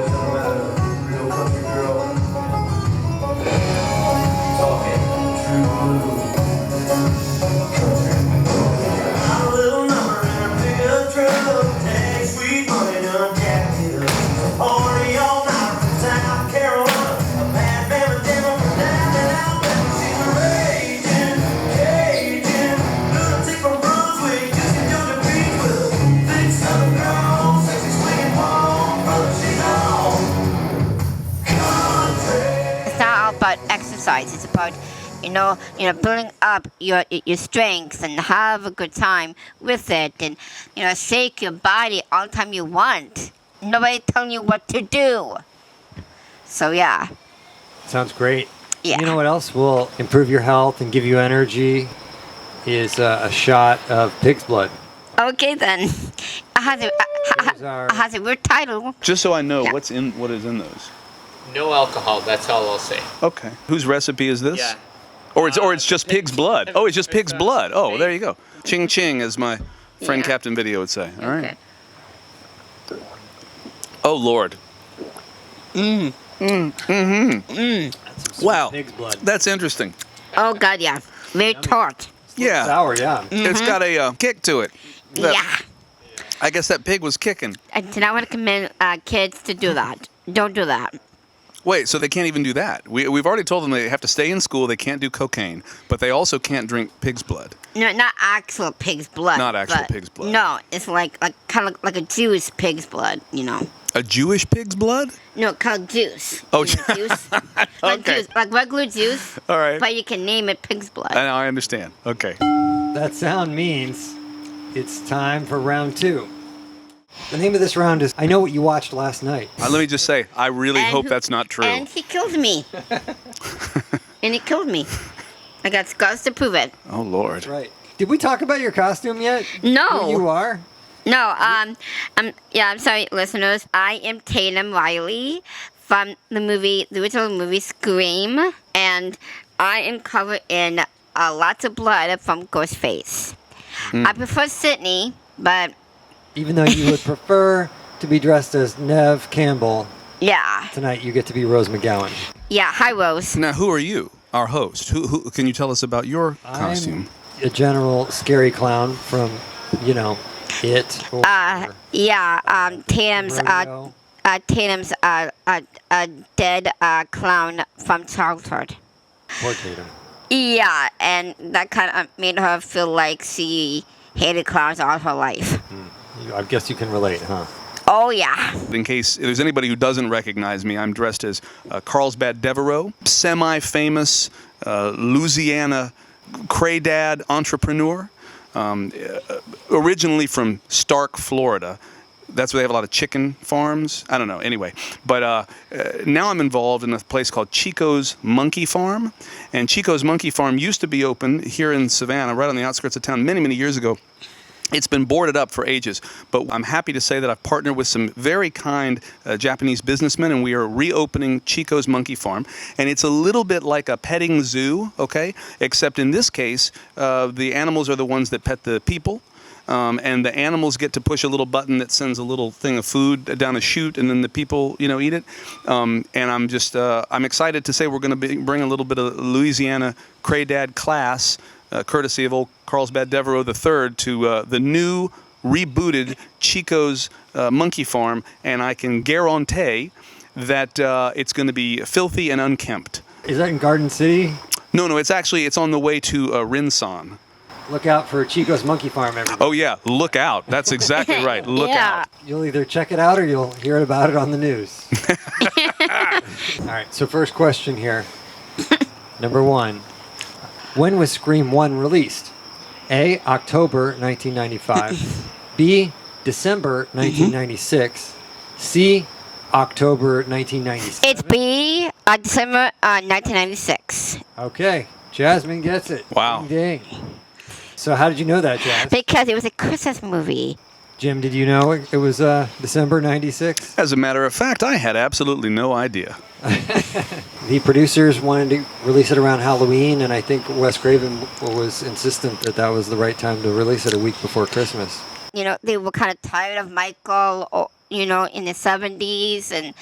[SPEAKER 2] It's not all about exercise. It's about building up your strength and have a good time with it, and shake your body all the time you want. Nobody telling you what to do. So yeah.
[SPEAKER 1] Sounds great.
[SPEAKER 2] Yeah.
[SPEAKER 1] You know what else will improve your health and give you energy is a shot of pig's blood.
[SPEAKER 2] Okay then. It has a weird title.
[SPEAKER 3] Just so I know,
[SPEAKER 2] Yeah.
[SPEAKER 3] what is in those?
[SPEAKER 4] No alcohol. That's all I'll say.
[SPEAKER 3] Okay. Whose recipe is this?
[SPEAKER 4] Yeah.
[SPEAKER 3] Or it's just pig's blood. Oh, it's just pig's
[SPEAKER 4] It's,
[SPEAKER 3] blood. Oh,
[SPEAKER 4] pig.
[SPEAKER 3] there you go. Ching ching, as my friend
[SPEAKER 2] Yeah.
[SPEAKER 3] Captain Video would say. All right.
[SPEAKER 2] Okay.
[SPEAKER 3] Oh Lord. Wow.
[SPEAKER 1] Pig's blood.
[SPEAKER 3] That's interesting.
[SPEAKER 2] Oh God, yeah. Very tart.
[SPEAKER 3] Yeah.
[SPEAKER 1] Sour, yeah.
[SPEAKER 3] It's got a kick to it. That-
[SPEAKER 2] Yeah.
[SPEAKER 3] I guess that pig was kicking.
[SPEAKER 2] I do not recommend kids to do that. Don't do that.
[SPEAKER 3] Wait, so they can't even do that? We've already told them they have to stay in school. They can't do cocaine, but they also can't drink pig's blood.
[SPEAKER 2] No, not actual pig's blood.
[SPEAKER 3] Not actual
[SPEAKER 2] but
[SPEAKER 3] pig's blood.
[SPEAKER 2] No, it's like kind of like a Jewish pig's blood.
[SPEAKER 3] A Jewish pig's blood?
[SPEAKER 2] No, called juice.
[SPEAKER 3] Oh,
[SPEAKER 2] Juice. Like
[SPEAKER 3] okay.
[SPEAKER 2] juice, like regular juice.
[SPEAKER 3] All right.
[SPEAKER 2] But you can name it pig's blood.
[SPEAKER 3] I understand. Okay.
[SPEAKER 1] That sound means it's time for round 2. The name of this round is I Know What You Watched Last Night.
[SPEAKER 3] Let me just say, I really
[SPEAKER 2] And
[SPEAKER 3] hope
[SPEAKER 2] who-
[SPEAKER 3] that's not true.
[SPEAKER 2] And he killed me. And he killed me. I got scars to prove it.
[SPEAKER 3] Oh Lord.
[SPEAKER 1] Right. Did we talk about your costume yet?
[SPEAKER 2] No.
[SPEAKER 1] Who you are?
[SPEAKER 2] No, I'm sorry, listeners. I am Tatum Riley from the original movie Scream, and I am covered in lots of blood from Ghostface. I prefer Sydney, but
[SPEAKER 1] Even though you would prefer to be dressed as Nev Campbell,
[SPEAKER 2] yeah.
[SPEAKER 1] tonight you get to be Rose McGowan.
[SPEAKER 2] Yeah, hi, Rose.
[SPEAKER 3] Now, who are you, our host? Who can you tell us about your costume?
[SPEAKER 1] I'm a general scary clown from, It. Or
[SPEAKER 2] Tatum's
[SPEAKER 1] Rodeo.
[SPEAKER 2] Tatum's a dead clown from childhood.
[SPEAKER 1] Poor Tatum.
[SPEAKER 2] Yeah, and that kind of made her feel like she hated clowns all her life.
[SPEAKER 1] I guess you can relate, huh?
[SPEAKER 2] Oh, yeah.
[SPEAKER 3] In case there's anybody who doesn't recognize me, I'm dressed as Carlsbad Devereaux, semi-famous Louisiana craydad entrepreneur, originally from Stark, Florida. That's where they have a lot of chicken farms. I don't know. Anyway, but now I'm involved in a place called Chico's Monkey Farm. And Chico's Monkey Farm used to be open here in Savannah, right on the outskirts of town, many, many years ago. It's been boarded up for ages, but I'm happy to say that I've partnered with some very kind Japanese businessmen, and we are reopening Chico's Monkey Farm. And it's a little bit like a petting zoo, okay? Except in this case, the animals are the ones that pet the people. And the animals get to push a little button that sends a little thing of food down a chute, and then the people, eat it. And I'm excited to say we're going to bring a little bit of Louisiana Craydad class, courtesy of old Carlsbad Devereaux III, to the new rebooted Chico's Monkey Farm, and I can guarantee that it's going to be filthy and unkempt.
[SPEAKER 1] Is that in Garden City?
[SPEAKER 3] No, it's on the way to Rinson.
[SPEAKER 1] Look out for Chico's Monkey Farm, everybody.
[SPEAKER 3] Oh yeah, look out. That's exactly right. Look out.
[SPEAKER 1] You'll either check it out or you'll hear about it on the news. All right, so first question here. Number 1. When was Scream 1 released? A, October 1995. B, December 1996. C, October 1997.
[SPEAKER 2] It's B, December 1996.
[SPEAKER 1] Okay, Jazmine gets it.
[SPEAKER 3] Wow.
[SPEAKER 1] Ding, ding. So how did you know that, Jazz?
[SPEAKER 2] Because it was a Christmas movie.
[SPEAKER 1] Jim, did you know it was December 96?
[SPEAKER 3] As a matter of fact, I had absolutely no idea.
[SPEAKER 1] The producers wanted to release it around Halloween, and I think Wes Craven was insistent that that was the right time to release it a week before Christmas.
[SPEAKER 2] They were kind of tired of Michael, in the 70s, and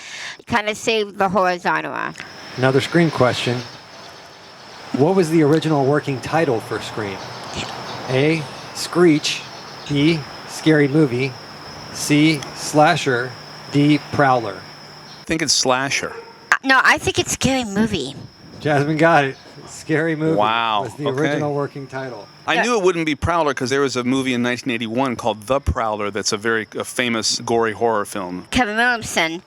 [SPEAKER 2] kind of saved the horror genre.
[SPEAKER 1] Another Scream question. What was the original working title for Scream? A, Screech. B, Scary Movie. C, Slasher. D, Prowler.
[SPEAKER 3] I think it's Slasher.
[SPEAKER 2] No, I think it's Scary Movie.
[SPEAKER 1] Jasmine got it. Scary Movie
[SPEAKER 3] Wow,
[SPEAKER 1] was the
[SPEAKER 3] okay.
[SPEAKER 1] original working title.
[SPEAKER 3] I knew it wouldn't be Prowler because there was a movie in 1981 called The Prowler that's a very famous gory horror film.
[SPEAKER 2] Kevin Williamson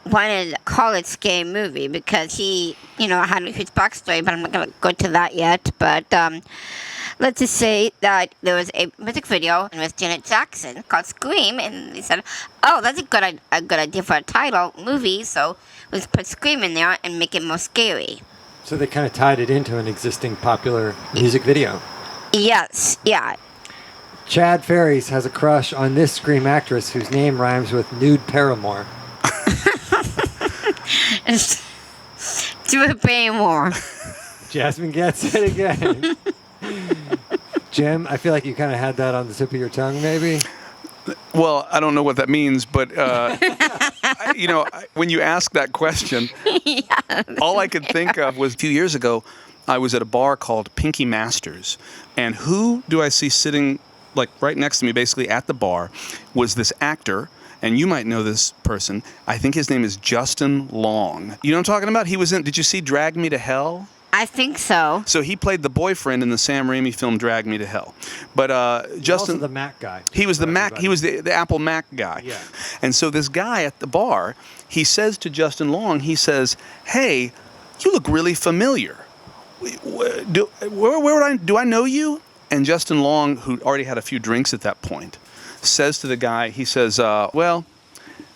[SPEAKER 2] wanted to call it Scary Movie because he, had a huge backstory, but I'm not going to go to that yet. But let's just say that there was a music video with Janet Jackson called Scream, and they said, oh, that's a good idea for a title movie, so let's put Scream in there and make it more scary.
[SPEAKER 1] So they kind of tied it into an existing popular music video.
[SPEAKER 2] Yes, yeah.
[SPEAKER 1] Chad Ferries has a crush on this Scream actress whose name rhymes with Nude Paramore.
[SPEAKER 2] Do it Paramore.
[SPEAKER 1] Jasmine gets it again. Jim, I feel like you kind of had that on the tip of your tongue, maybe?
[SPEAKER 3] Well, I don't know what that means, but when you ask that question, all I could think of was a few years ago, I was at a bar called Pinky Masters, and who do I see sitting like right next to me, basically at the bar, was this actor. And you might know this person. I think his name is Justin Long. You know what I'm talking about? He was in. Did you see Drag Me to Hell?
[SPEAKER 2] I think so.
[SPEAKER 3] So he played the boyfriend in the Sam Raimi film Drag Me to Hell. But Justin,
[SPEAKER 1] also the Mac guy.
[SPEAKER 3] He was the Mac. He was the Apple Mac guy.
[SPEAKER 1] Yeah.
[SPEAKER 3] And so this guy at the bar, he says to Justin Long, he says, "Hey, you look really familiar. Do I know you?" And Justin Long, who already had a few drinks at that point, says to the guy, he says, well,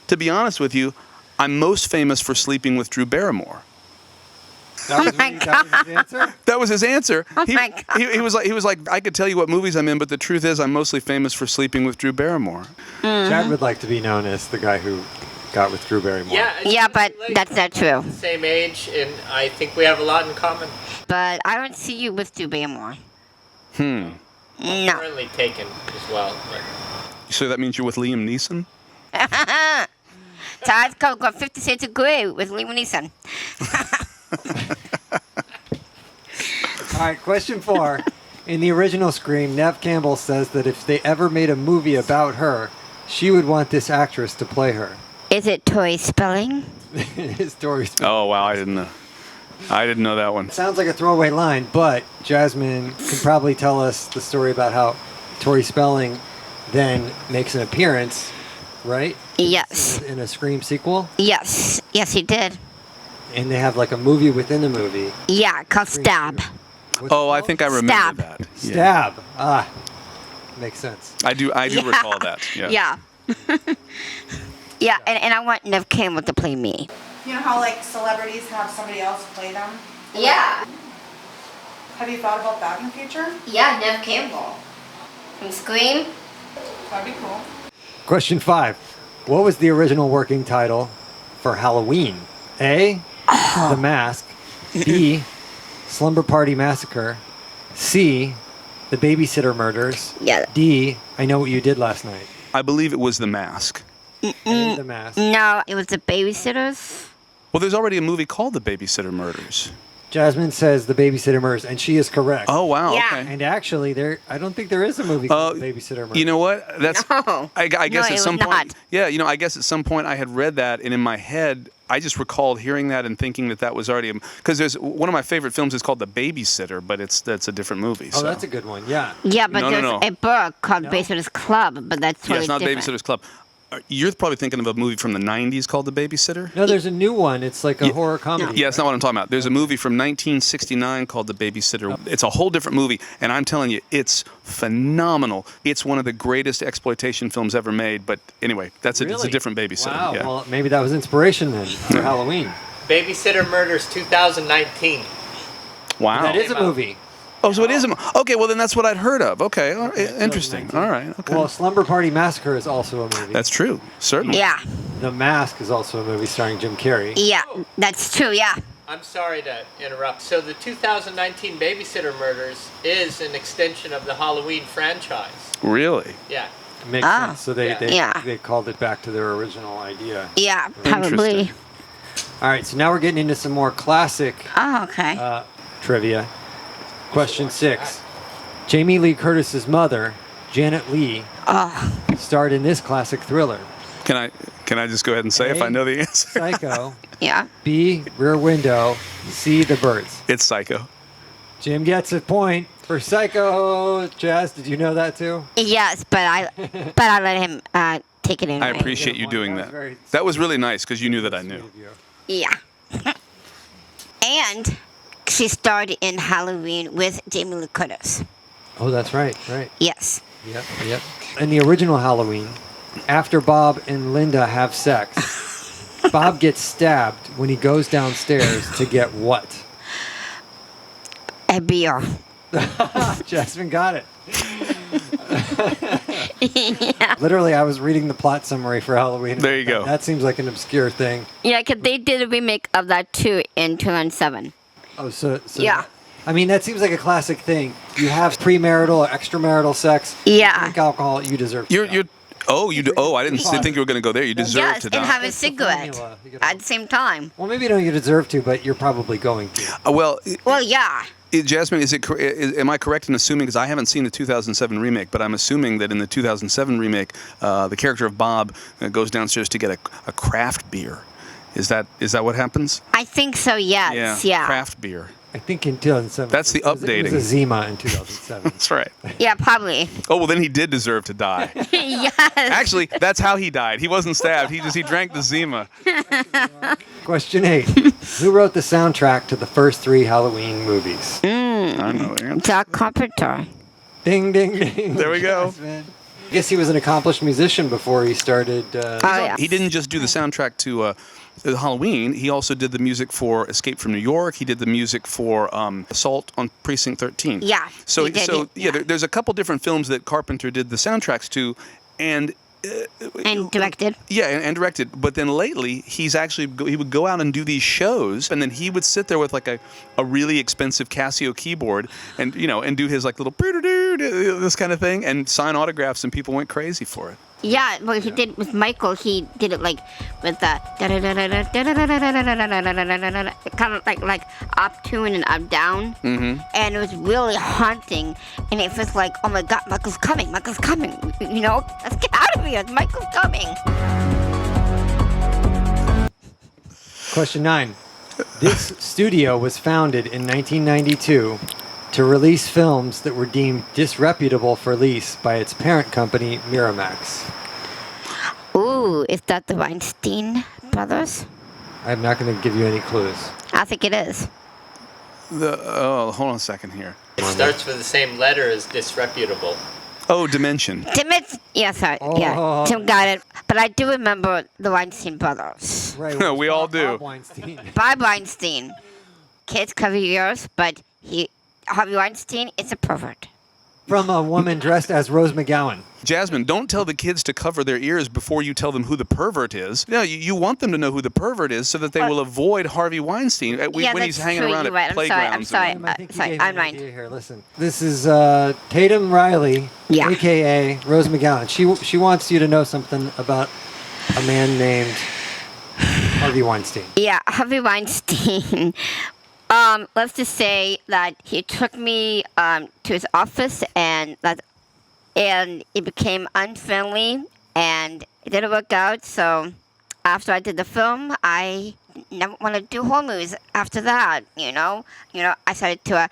[SPEAKER 3] to be honest with you, I'm most famous for sleeping with Drew Barrymore.
[SPEAKER 1] That was his answer?
[SPEAKER 3] That was his answer.
[SPEAKER 2] Oh my God.
[SPEAKER 3] He was like, I could tell you what movies I'm in, but the truth is I'm mostly famous for sleeping with Drew Barrymore.
[SPEAKER 1] Chad would like to be known as the guy who got with Drew Barrymore.
[SPEAKER 4] Yeah.
[SPEAKER 2] Yeah, but
[SPEAKER 4] like,
[SPEAKER 2] that's not true.
[SPEAKER 4] same age, and I think we have a lot in common.
[SPEAKER 2] But I don't see you with Drew Barrymore.
[SPEAKER 3] Hmm.
[SPEAKER 2] No.
[SPEAKER 4] Currently taken as well. But
[SPEAKER 3] So that means you're with Liam Neeson?
[SPEAKER 2] So I've got 50 Shades of Grey with Liam Neeson.
[SPEAKER 1] All right, question 4. In the original Scream, Neve Campbell says that if they ever made a movie about her, she would want this actress to play her.
[SPEAKER 2] Is it Tori Spelling?
[SPEAKER 1] His story's
[SPEAKER 3] Oh, wow, I didn't know. I didn't know that one.
[SPEAKER 1] sounds like a throwaway line, but Jazmine can probably tell us the story about how Tori Spelling then makes an appearance, right?
[SPEAKER 2] Yes.
[SPEAKER 1] In a Scream sequel,
[SPEAKER 2] Yes. Yes, he did.
[SPEAKER 1] and they have like a movie within the movie.
[SPEAKER 2] Yeah, called Stab.
[SPEAKER 1] What's
[SPEAKER 3] Oh,
[SPEAKER 1] it
[SPEAKER 3] I
[SPEAKER 1] called?
[SPEAKER 3] think I remember
[SPEAKER 2] Stab.
[SPEAKER 3] that. Yeah.
[SPEAKER 1] Stab. Ah, makes sense.
[SPEAKER 3] I do recall that. Yeah.
[SPEAKER 2] Yeah. Yeah, and I want Neve Campbell to play me.
[SPEAKER 6] You know how like celebrities have somebody else play them?
[SPEAKER 2] Yeah.
[SPEAKER 6] Have you thought about that in the future?
[SPEAKER 2] Yeah, Neve Campbell. From Scream?
[SPEAKER 6] That'd be cool.
[SPEAKER 1] Question 5. What was the original working title for Halloween? A. The Mask. B. Slumber Party Massacre. C. The Babysitter Murders.
[SPEAKER 2] Yeah.
[SPEAKER 1] D. I Know What You Did Last Night.
[SPEAKER 3] I believe it was The Mask.
[SPEAKER 1] A. The Mask.
[SPEAKER 2] No, it was The Babysitters.
[SPEAKER 3] Well, there's already a movie called The Babysitter Murders.
[SPEAKER 1] Jazmine says The Babysitter Murders, and she is correct.
[SPEAKER 3] Oh, wow.
[SPEAKER 2] Yeah.
[SPEAKER 3] Okay.
[SPEAKER 1] And actually, I don't think there is a movie called The Babysitter Murders.
[SPEAKER 3] You know what? That's.
[SPEAKER 2] No.
[SPEAKER 3] I guess
[SPEAKER 2] No,
[SPEAKER 3] at
[SPEAKER 2] it
[SPEAKER 3] some
[SPEAKER 2] was
[SPEAKER 3] point.
[SPEAKER 2] not.
[SPEAKER 3] Yeah, I guess at some point I had read that, and in my head, I just recalled hearing that and thinking that was already because there's one of my favorite films is called The Babysitter, but that's a different movie.
[SPEAKER 1] Oh,
[SPEAKER 3] so.
[SPEAKER 1] that's a good one. Yeah.
[SPEAKER 2] Yeah, but
[SPEAKER 3] No,
[SPEAKER 2] there's
[SPEAKER 3] no.
[SPEAKER 2] a book called
[SPEAKER 1] No?
[SPEAKER 2] Babysitter's Club, but that's
[SPEAKER 3] Yeah,
[SPEAKER 2] totally
[SPEAKER 3] it's not
[SPEAKER 2] different.
[SPEAKER 3] Babysitter's Club. You're probably thinking of a movie from the 90s called The Babysitter?
[SPEAKER 1] No, there's a new one. It's like a horror comedy.
[SPEAKER 3] Yeah, that's not what I'm talking about. There's a movie from 1969 called The Babysitter. It's a whole different movie, and I'm telling you, it's phenomenal. It's one of the greatest exploitation films ever made, but anyway, it's a
[SPEAKER 1] Really?
[SPEAKER 3] different babysitter.
[SPEAKER 1] Wow.
[SPEAKER 3] Yeah.
[SPEAKER 1] Well, maybe that was inspiration then for Halloween.
[SPEAKER 4] Babysitter Murders 2019.
[SPEAKER 3] Wow.
[SPEAKER 1] That is a
[SPEAKER 4] Came out.
[SPEAKER 1] movie.
[SPEAKER 3] Oh, so it is a okay, well then that's what I'd heard of. Okay, all right, interesting. All right, okay.
[SPEAKER 1] Well, Slumber Party Massacre is also a movie.
[SPEAKER 3] That's true, certainly.
[SPEAKER 2] Yeah,
[SPEAKER 1] The Mask is also a movie starring Jim Carrey.
[SPEAKER 2] yeah, that's true, yeah.
[SPEAKER 4] I'm sorry to interrupt. So the 2019 Babysitter Murders is an extension of the Halloween franchise.
[SPEAKER 3] Really?
[SPEAKER 4] Yeah.
[SPEAKER 1] Makes
[SPEAKER 2] Ah.
[SPEAKER 1] sense. So they
[SPEAKER 2] Yeah.
[SPEAKER 1] they called it back to their original idea.
[SPEAKER 2] Yeah, probably.
[SPEAKER 3] Interesting.
[SPEAKER 1] All right, so now we're getting into some more classic
[SPEAKER 2] Oh, okay.
[SPEAKER 1] trivia. Question 6. Jamie Lee Curtis's mother, Janet Leigh,
[SPEAKER 2] Oh,
[SPEAKER 1] starred in this classic thriller.
[SPEAKER 3] Can I just go ahead and say if I know the answer?
[SPEAKER 1] Psycho.
[SPEAKER 2] yeah.
[SPEAKER 1] B. Rear Window. C. The Birds.
[SPEAKER 3] It's Psycho.
[SPEAKER 1] Jim gets a point for Psycho. Jazz, did you know that too?
[SPEAKER 2] Yes, but I let him take it anyway.
[SPEAKER 3] I appreciate you
[SPEAKER 1] That
[SPEAKER 3] doing
[SPEAKER 1] was
[SPEAKER 3] that.
[SPEAKER 1] very
[SPEAKER 3] That was really nice because you knew that I
[SPEAKER 1] Sweet
[SPEAKER 3] knew.
[SPEAKER 1] of you.
[SPEAKER 2] Yeah. And she starred in Halloween with Jamie Lee Curtis.
[SPEAKER 1] Oh, that's right. Right.
[SPEAKER 2] Yes.
[SPEAKER 1] Yep. In the original Halloween, after Bob and Linda have sex, Bob gets stabbed when he goes downstairs to get what?
[SPEAKER 2] A beer.
[SPEAKER 1] Jasmine got it.
[SPEAKER 2] Yeah.
[SPEAKER 1] Literally, I was reading the plot summary for Halloween.
[SPEAKER 3] There you go.
[SPEAKER 1] That seems like an obscure thing.
[SPEAKER 2] Yeah, because they did a remake of that too in 2007.
[SPEAKER 1] Oh, so
[SPEAKER 2] Yeah.
[SPEAKER 1] I mean, that seems like a classic thing. You have premarital or extramarital sex.
[SPEAKER 2] Yeah.
[SPEAKER 1] You drink alcohol. You deserve. To die.
[SPEAKER 3] You do. Oh, I didn't think you were going to go there. You deserve
[SPEAKER 2] Yes,
[SPEAKER 3] to
[SPEAKER 2] and
[SPEAKER 3] die.
[SPEAKER 2] have a
[SPEAKER 1] That's the
[SPEAKER 2] cigarette
[SPEAKER 1] formula. You gotta-
[SPEAKER 2] at the same time.
[SPEAKER 1] Well, maybe you don't. You deserve to, but you're probably going to.
[SPEAKER 3] Well,
[SPEAKER 2] Well, yeah.
[SPEAKER 3] Jasmine, am I correct in assuming, because I haven't seen the 2007 remake, but I'm assuming that in the 2007 remake, the character of Bob goes downstairs to get a craft beer. Is that what happens?
[SPEAKER 2] I think so, yes. Yeah.
[SPEAKER 3] Craft beer.
[SPEAKER 1] I think in 2007.
[SPEAKER 3] That's the
[SPEAKER 1] It was
[SPEAKER 3] updating.
[SPEAKER 1] a Zima in 2007.
[SPEAKER 3] That's right.
[SPEAKER 2] Yeah, probably.
[SPEAKER 3] Oh, well, then he did deserve to die.
[SPEAKER 2] Yes.
[SPEAKER 3] Actually, that's how he died. He wasn't stabbed. He drank the Zima.
[SPEAKER 1] Question 8. Who wrote the soundtrack to the first 3 Halloween movies?
[SPEAKER 3] I don't know the answer.
[SPEAKER 2] Jack Carpenter.
[SPEAKER 1] Ding, ding, ding.
[SPEAKER 3] There we go.
[SPEAKER 1] Jasmine. I guess he was an accomplished musician before he started.
[SPEAKER 2] Oh, yeah.
[SPEAKER 3] He didn't just do the soundtrack to Halloween. He also did the music for Escape from New York. He did the music for Assault on Precinct 13.
[SPEAKER 2] Yeah,
[SPEAKER 3] So
[SPEAKER 2] he did it,
[SPEAKER 3] there's a couple different films that Carpenter did the soundtracks to, and
[SPEAKER 2] And directed.
[SPEAKER 3] Yeah, and directed. But then lately, he would go out and do these shows, and then he would sit there with like a really expensive Casio keyboard, and and do his like little this kind of thing, and sign autographs, and people went crazy for it.
[SPEAKER 2] Yeah, well, he did with Michael. He did it like with the kind of like up tune and up down, and it was really haunting. And it was like, oh my God, Michael's coming! Let's get out of here! Michael's coming.
[SPEAKER 1] Question 9. This studio was founded in 1992 to release films that were deemed disreputable for lease by its parent company, Miramax.
[SPEAKER 2] Ooh, is that the Weinstein brothers?
[SPEAKER 1] I'm not going to give you any clues.
[SPEAKER 2] I think it is.
[SPEAKER 3] Hold on a second here.
[SPEAKER 4] It starts with the same letter as disreputable.
[SPEAKER 3] Oh, Dimension.
[SPEAKER 2] Yeah, sorry.
[SPEAKER 1] Oh.
[SPEAKER 2] Yeah, Tim got it. But I do remember the Weinstein brothers.
[SPEAKER 1] Right,
[SPEAKER 3] We all do.
[SPEAKER 1] Bob Weinstein.
[SPEAKER 2] Bob Weinstein. Kids cover yours, but Harvey Weinstein is a pervert.
[SPEAKER 1] From a woman dressed as Rose McGowan.
[SPEAKER 3] Jazmine, don't tell the kids to cover their ears before you tell them who the pervert is. No, you want them to know who the pervert is so that they will avoid Harvey Weinstein when he's hanging around at playgrounds.
[SPEAKER 2] I'm
[SPEAKER 1] I think you
[SPEAKER 2] sorry.
[SPEAKER 1] gave
[SPEAKER 2] I'm
[SPEAKER 1] me an
[SPEAKER 2] right.
[SPEAKER 1] idea here. Listen, this is Tatum Riley,
[SPEAKER 2] Yeah.
[SPEAKER 1] a.k.a. Rose McGowan. She wants you to know something about a man named Harvey Weinstein.
[SPEAKER 2] Yeah, Harvey Weinstein. Let's just say that he took me to his office, and it became unfriendly, and it didn't work out. So after I did the film, I never want to do horror movies after that. I started to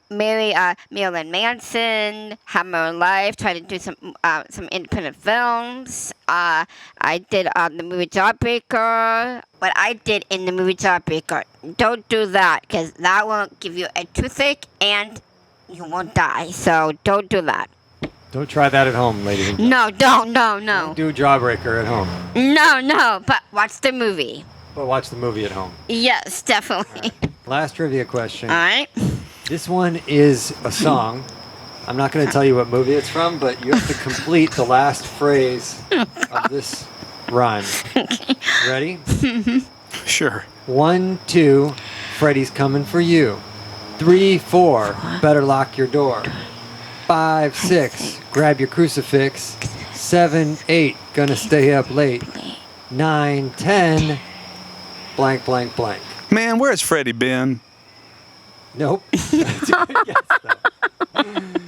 [SPEAKER 2] marry Marilyn Manson, have my own life, try to do some independent films. I did the movie Jawbreaker. What I did in the movie Jawbreaker, don't do that, because that won't give you a toothache and you won't die. So don't do that.
[SPEAKER 1] Don't try that at home, ladies and gentlemen.
[SPEAKER 2] No.
[SPEAKER 1] Don't do Jawbreaker at home.
[SPEAKER 2] No, but watch the movie.
[SPEAKER 1] But watch the movie at home.
[SPEAKER 2] Yes, definitely.
[SPEAKER 1] Last trivia question.
[SPEAKER 2] All right.
[SPEAKER 1] This one is a song. I'm not going to tell you what movie it's from, but you have to complete the last phrase of this rhyme. Ready?
[SPEAKER 3] Sure.
[SPEAKER 1] 1, 2, Freddy's coming for you. 3, 4, better lock your door. 5, 6, grab your crucifix. 7, 8, gonna stay up late. 9, 10, blank, blank, blank.
[SPEAKER 3] Man, where's Freddie been?
[SPEAKER 1] Nope. That's a good guess, though.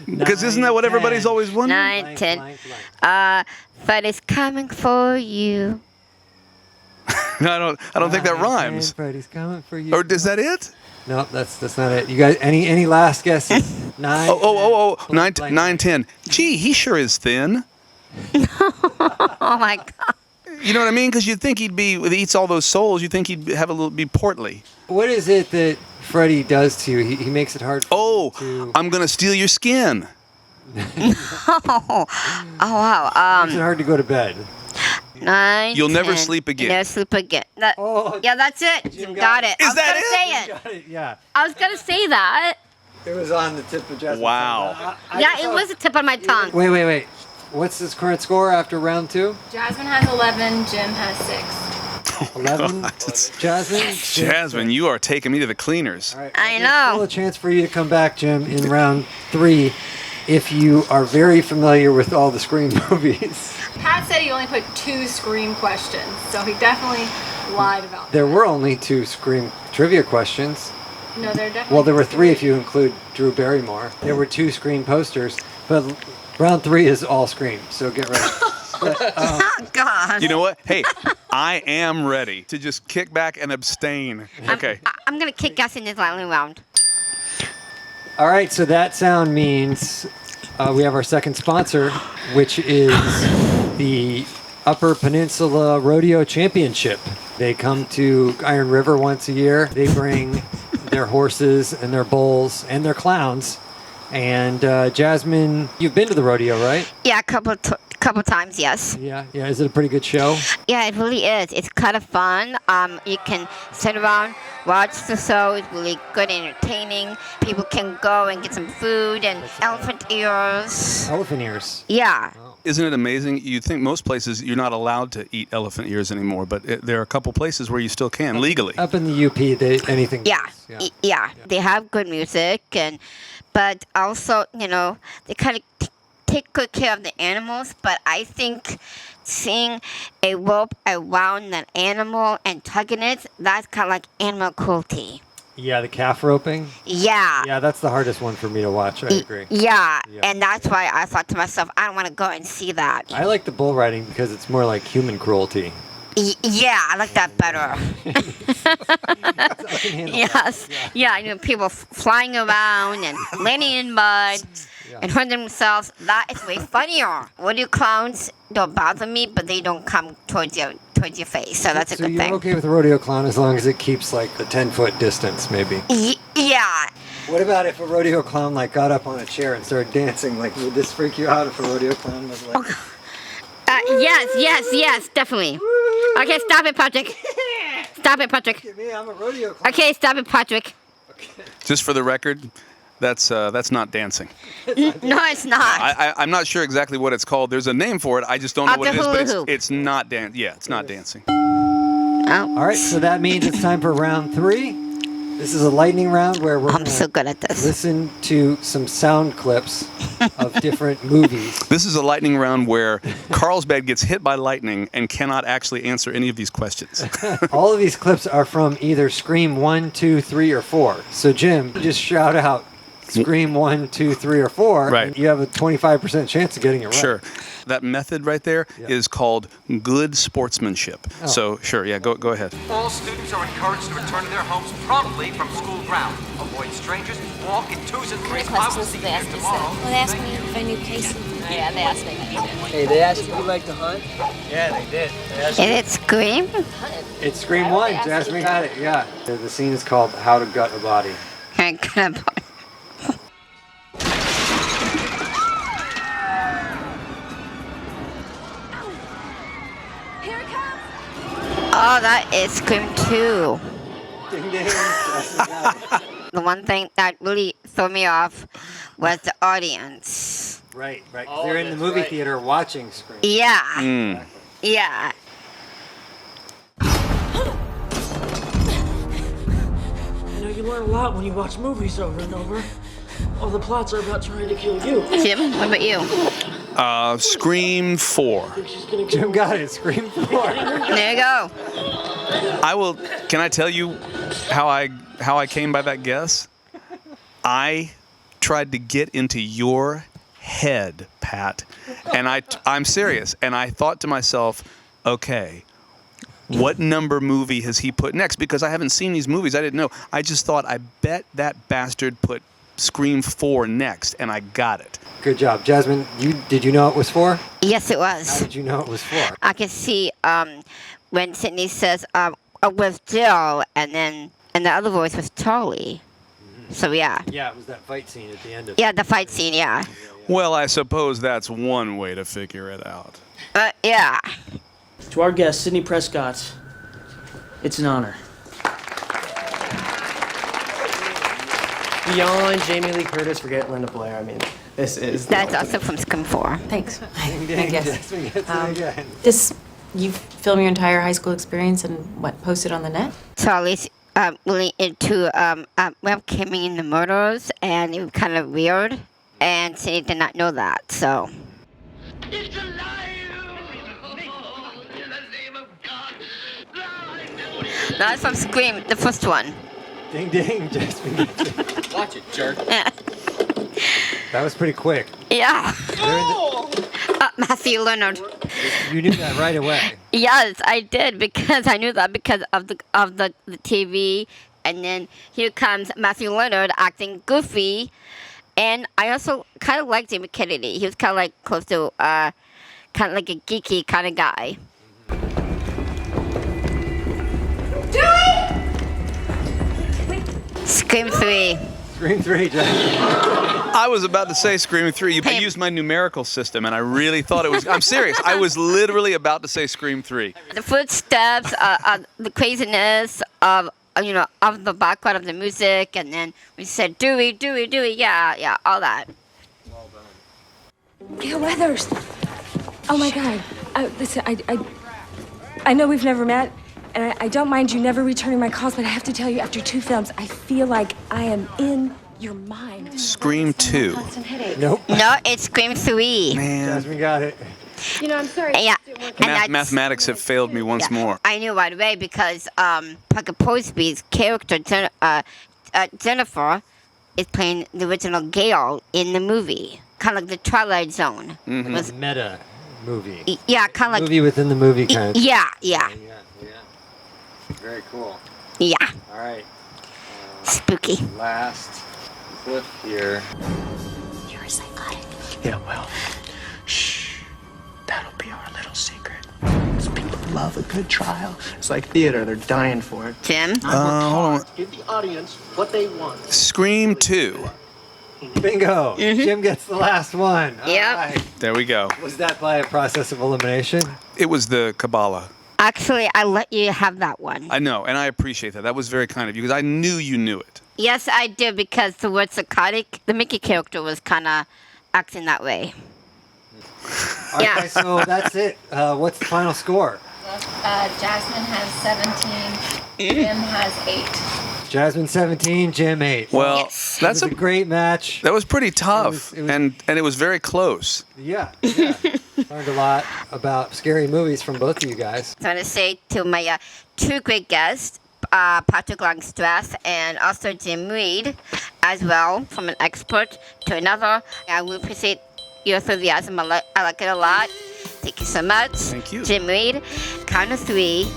[SPEAKER 3] Because isn't that what
[SPEAKER 1] 9,
[SPEAKER 3] everybody's
[SPEAKER 1] 10,
[SPEAKER 3] always wondering?
[SPEAKER 2] 9,
[SPEAKER 1] blank,
[SPEAKER 2] 10.
[SPEAKER 1] blank, blank.
[SPEAKER 2] Freddy's coming for you.
[SPEAKER 3] I don't think that
[SPEAKER 1] 9,
[SPEAKER 3] rhymes.
[SPEAKER 1] 10, Freddy's coming for you.
[SPEAKER 3] Or is that it?
[SPEAKER 1] No, that's not it. You guys, any last guesses? 9.
[SPEAKER 3] Oh, 9,
[SPEAKER 1] blank,
[SPEAKER 3] 9, 10. Gee, he sure is thin.
[SPEAKER 2] Oh my God.
[SPEAKER 3] You know what I mean? Because you'd think he eats all those souls, you'd think he'd be portly.
[SPEAKER 1] What is it that Freddy does to you? He makes it hard for you to...
[SPEAKER 3] I'm going to steal your skin.
[SPEAKER 2] Oh wow.
[SPEAKER 1] Makes it hard to go to bed.
[SPEAKER 2] 9.
[SPEAKER 3] You'll never
[SPEAKER 2] 10.
[SPEAKER 3] sleep again.
[SPEAKER 2] Never sleep again.
[SPEAKER 1] Oh,
[SPEAKER 2] Yeah, that's it.
[SPEAKER 1] Jim
[SPEAKER 2] You
[SPEAKER 1] got
[SPEAKER 2] got it.
[SPEAKER 3] Is that
[SPEAKER 2] I was gonna
[SPEAKER 3] it?
[SPEAKER 2] say it.
[SPEAKER 1] Yeah.
[SPEAKER 2] I was gonna say that.
[SPEAKER 1] It was on the tip of Jazmine's
[SPEAKER 3] Wow.
[SPEAKER 1] tongue.
[SPEAKER 2] Yeah, it was the tip of my tongue.
[SPEAKER 1] Wait. What's his current score after round 2?
[SPEAKER 5] Jazmine has 11, Jim has 6.
[SPEAKER 1] 11.
[SPEAKER 3] God, it's-
[SPEAKER 1] Jazmine?
[SPEAKER 3] you are taking me to the cleaners.
[SPEAKER 1] All right,
[SPEAKER 2] I
[SPEAKER 1] there's
[SPEAKER 2] know.
[SPEAKER 1] still a chance for you to come back, Jim, in round 3 if you are very familiar with all the Scream movies.
[SPEAKER 5] Pat said he only put 2 Scream questions, so he definitely lied about
[SPEAKER 1] There
[SPEAKER 5] that.
[SPEAKER 1] were only 2 Scream trivia questions.
[SPEAKER 5] No, there definitely.
[SPEAKER 1] Well, there were 3 if you include Drew Barrymore. There were 2 Scream posters, but round 3 is all Scream, so get ready.
[SPEAKER 2] Oh God.
[SPEAKER 3] You know what? Hey, I am ready to just kick back and abstain. Okay.
[SPEAKER 2] I'm gonna kick ass in this lightning round.
[SPEAKER 1] All right, so that sound means we have our second sponsor, which is the Upper Peninsula Rodeo Championship. They come to Iron River once a year. They bring their horses and their bulls and their clowns. And Jazmine, you've been to the rodeo, right?
[SPEAKER 2] Yeah, a couple times, yes.
[SPEAKER 1] Yeah. Is it a pretty good show?
[SPEAKER 2] Yeah, it really is. It's kind of fun. You can sit around, watch the show. It's really good, entertaining. People can go and get some food and elephant ears.
[SPEAKER 1] Elephant ears.
[SPEAKER 2] Yeah.
[SPEAKER 3] Isn't it amazing? You'd think most places you're not allowed to eat elephant ears anymore, but there are a couple places where you still can legally.
[SPEAKER 1] Up in the UP, anything.
[SPEAKER 2] Yeah,
[SPEAKER 1] goes.
[SPEAKER 2] they have good music, but also, they kind of take good care of the animals. But I think seeing a rope around an animal and tugging it, that's kind of like animal cruelty.
[SPEAKER 1] Yeah, the calf roping.
[SPEAKER 2] Yeah.
[SPEAKER 1] Yeah, that's the hardest one for me to watch. I agree.
[SPEAKER 2] Yeah, and that's why I thought to myself, I don't want to go and see that.
[SPEAKER 1] I like the bull riding because it's more like human cruelty.
[SPEAKER 2] Yeah, I like that better. Yes. Yeah, people flying around and landing in mud and hurting themselves. That is way funnier. Rodeo clowns don't bother me, but they don't come towards your face, so that's a good
[SPEAKER 1] So
[SPEAKER 2] thing.
[SPEAKER 1] you're okay with a rodeo clown as long as it keeps like the 10-foot distance, maybe?
[SPEAKER 2] Yeah.
[SPEAKER 1] What about if a rodeo clown like got up on a chair and started dancing? Like, would this freak you out if a rodeo clown was like?
[SPEAKER 2] Yes, definitely. Okay, stop it, Patrick. Stop it, Patrick.
[SPEAKER 1] Look at me, I'm a rodeo clown.
[SPEAKER 2] Okay, stop it, Patrick.
[SPEAKER 3] Just for the record, that's not dancing.
[SPEAKER 2] No, it's not.
[SPEAKER 3] I'm not sure exactly what it's called. There's a name for it. I just don't know what it is. But
[SPEAKER 2] Hula hoop.
[SPEAKER 3] it's not dance. Yeah, it's not dancing.
[SPEAKER 2] Oh,
[SPEAKER 1] All right, so that means it's time for round 3. This is a lightning round where we're
[SPEAKER 2] I'm
[SPEAKER 1] gonna
[SPEAKER 2] so good at this.
[SPEAKER 1] listen to some sound clips of different movies.
[SPEAKER 3] This is a lightning round where Carlsbad gets hit by lightning and cannot actually answer any of these questions.
[SPEAKER 1] All of these clips are from either Scream 1, 2, 3, or 4. So Jim, just shout out Scream 1, 2, 3, or 4.
[SPEAKER 3] Right.
[SPEAKER 1] And you have a 25% chance of getting it right.
[SPEAKER 3] Sure. That method right there is called good sportsmanship.
[SPEAKER 1] Oh.
[SPEAKER 3] So, sure, yeah, go ahead.
[SPEAKER 7] All students are encouraged to return to their homes promptly from school grounds. Avoid strangers, walk in twos and threes. I will see you here tomorrow.
[SPEAKER 8] Well, they asked me if I knew Casey.
[SPEAKER 9] Oh, yeah, they asked me that too.
[SPEAKER 10] Hey, they asked if you like to hunt?
[SPEAKER 7] Yeah, they did.
[SPEAKER 2] Is it Scream?
[SPEAKER 1] It's Scream 1. Jazmine got it, yeah. The scene is called How to Gut a Body.
[SPEAKER 2] Oh, that is Scream 2.
[SPEAKER 1] Ding ding. Jazmine got it.
[SPEAKER 2] The one thing that really threw me off was the audience.
[SPEAKER 1] Right. 'cause
[SPEAKER 4] Oh,
[SPEAKER 1] they're in the
[SPEAKER 4] that's
[SPEAKER 1] movie
[SPEAKER 4] right.
[SPEAKER 1] theater watching Scream.
[SPEAKER 2] Yeah. Yeah.
[SPEAKER 10] You know, you learn a lot when you watch movies over and over. All the plots are about trying to kill you.
[SPEAKER 2] Jim, what about you?
[SPEAKER 3] Scream 4.
[SPEAKER 10] She's gonna go.
[SPEAKER 1] Jim got it. Scream 4.
[SPEAKER 2] There you go.
[SPEAKER 3] Can I tell you how I came by that guess? I tried to get into your head, Pat. And I'm serious. And I thought to myself, okay, what number movie has he put next? Because I haven't seen these movies. I didn't know. I just thought, I bet that bastard put Scream 4 next, and I got it.
[SPEAKER 1] Good job. Jazmine, did you know it was 4?
[SPEAKER 2] Yes, it
[SPEAKER 1] How
[SPEAKER 2] was.
[SPEAKER 1] did you know it was 4?
[SPEAKER 2] I can see when Sydney says with Jill, and the other voice was Charlie. So yeah.
[SPEAKER 1] Yeah, it was that fight scene at the end of
[SPEAKER 2] Yeah, the fight scene, yeah.
[SPEAKER 3] Well, I suppose that's one way to figure it out.
[SPEAKER 2] Yeah.
[SPEAKER 10] To our guest, Sidney Prescott, it's an honor.
[SPEAKER 9] Beyond Jamie Lee Curtis, forget Linda Blair. I mean, this is.
[SPEAKER 2] That's also from Scream 4.
[SPEAKER 8] Thanks.
[SPEAKER 1] Ding ding.
[SPEAKER 8] guess.
[SPEAKER 1] Jazmine gets it again.
[SPEAKER 8] You film your entire high school experience and post it on the net?
[SPEAKER 2] Charlie's really into webcamming the murders, and it was kind of weird, and Sydney did not know that, so.
[SPEAKER 7] It's alive! In the name of God!
[SPEAKER 2] That's from Scream, the first one.
[SPEAKER 1] Ding ding. Jazmine gets it.
[SPEAKER 9] Watch it, jerk.
[SPEAKER 1] That was pretty quick.
[SPEAKER 2] Yeah.
[SPEAKER 1] They're in
[SPEAKER 2] Matthew Leonard.
[SPEAKER 1] you knew that right away.
[SPEAKER 2] Yes, I did, because I knew that because of the TV, and then here comes Matthew Leonard acting goofy, and I also kind of liked David Kennedy. He was kind of like close to kind of like a geeky kind of guy. Scream 3.
[SPEAKER 1] Scream 3, Jazmine.
[SPEAKER 3] I was about to say Scream 3. You
[SPEAKER 2] Hey.
[SPEAKER 3] used my numerical system, and I really thought it was... I'm serious. I was literally about to say Scream 3.
[SPEAKER 2] The footsteps, the craziness of the background of the music, and then we said Dewey, yeah, all that.
[SPEAKER 8] Gail Weathers.
[SPEAKER 11] Oh my God. Listen, I know we've never met, and I don't mind you never returning my calls, but I have to tell you, after 2 films, I feel like I am in your mind.
[SPEAKER 3] Scream 2.
[SPEAKER 1] Nope.
[SPEAKER 2] No, it's Scream 3.
[SPEAKER 3] Man.
[SPEAKER 1] Jazmine got it.
[SPEAKER 11] You know, I'm sorry.
[SPEAKER 2] Yeah.
[SPEAKER 3] Mathematics have failed me once more.
[SPEAKER 2] I knew right away because Parker Posby's character, Jennifer, is playing the original Gale in the movie. Kind of like the Twilight Zone.
[SPEAKER 3] Mm-hmm.
[SPEAKER 1] It was meta movie.
[SPEAKER 2] Yeah, kind of like...
[SPEAKER 1] Movie within the movie kind of.
[SPEAKER 2] Yeah.
[SPEAKER 1] Very cool.
[SPEAKER 2] Yeah.
[SPEAKER 1] All right.
[SPEAKER 2] Spooky.
[SPEAKER 1] Last clip here.
[SPEAKER 2] You're a psychotic.
[SPEAKER 12] Yeah, well, shh. That'll be our little secret. These people love a good trial. It's like theater, they're dying for it.
[SPEAKER 2] Jim?
[SPEAKER 3] Hold on.
[SPEAKER 12] Give the audience what they want.
[SPEAKER 3] Scream 2.
[SPEAKER 1] Bingo.
[SPEAKER 2] Mm-hmm.
[SPEAKER 1] Jim gets the last one. All
[SPEAKER 2] Yep.
[SPEAKER 1] right.
[SPEAKER 3] There we go.
[SPEAKER 1] Was that by a process of elimination?
[SPEAKER 3] It was the Kabbalah.
[SPEAKER 2] Actually, I let you have that one.
[SPEAKER 3] I know, and I appreciate that. That was very kind of you because I knew you knew it.
[SPEAKER 2] Yes, I did, because the word psychotic, the Mickey character was kind of acting that way.
[SPEAKER 1] Okay, so that's it. What's the final score?
[SPEAKER 5] Jazmine has 17. Jim has 8.
[SPEAKER 1] Jazmine 17, Jim 8.
[SPEAKER 3] Well,
[SPEAKER 2] Yes.
[SPEAKER 3] that's
[SPEAKER 1] It was a great match.
[SPEAKER 3] that was pretty tough,
[SPEAKER 1] It was-
[SPEAKER 3] and it was very close.
[SPEAKER 1] Yeah. Learned a lot about scary movies from both of you guys.
[SPEAKER 2] So I want to say to my two great guests, Patrick Longstreth and also Jim Reed, as well, from an expert to another. I will appreciate your enthusiasm. I like it a lot. Thank you so much.
[SPEAKER 3] Thank you.
[SPEAKER 2] Jim Reed, count of 3,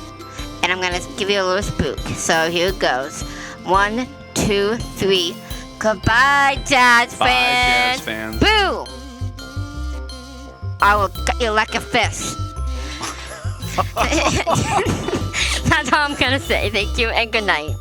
[SPEAKER 2] and I'm going to give you a little spook. So here it goes. 1, 2, 3. Goodbye, Jazz
[SPEAKER 3] Bye,
[SPEAKER 2] fans.
[SPEAKER 3] Jazz fans.
[SPEAKER 2] Boo! I will cut you like a fish. That's all I'm going to say. Thank you and good night.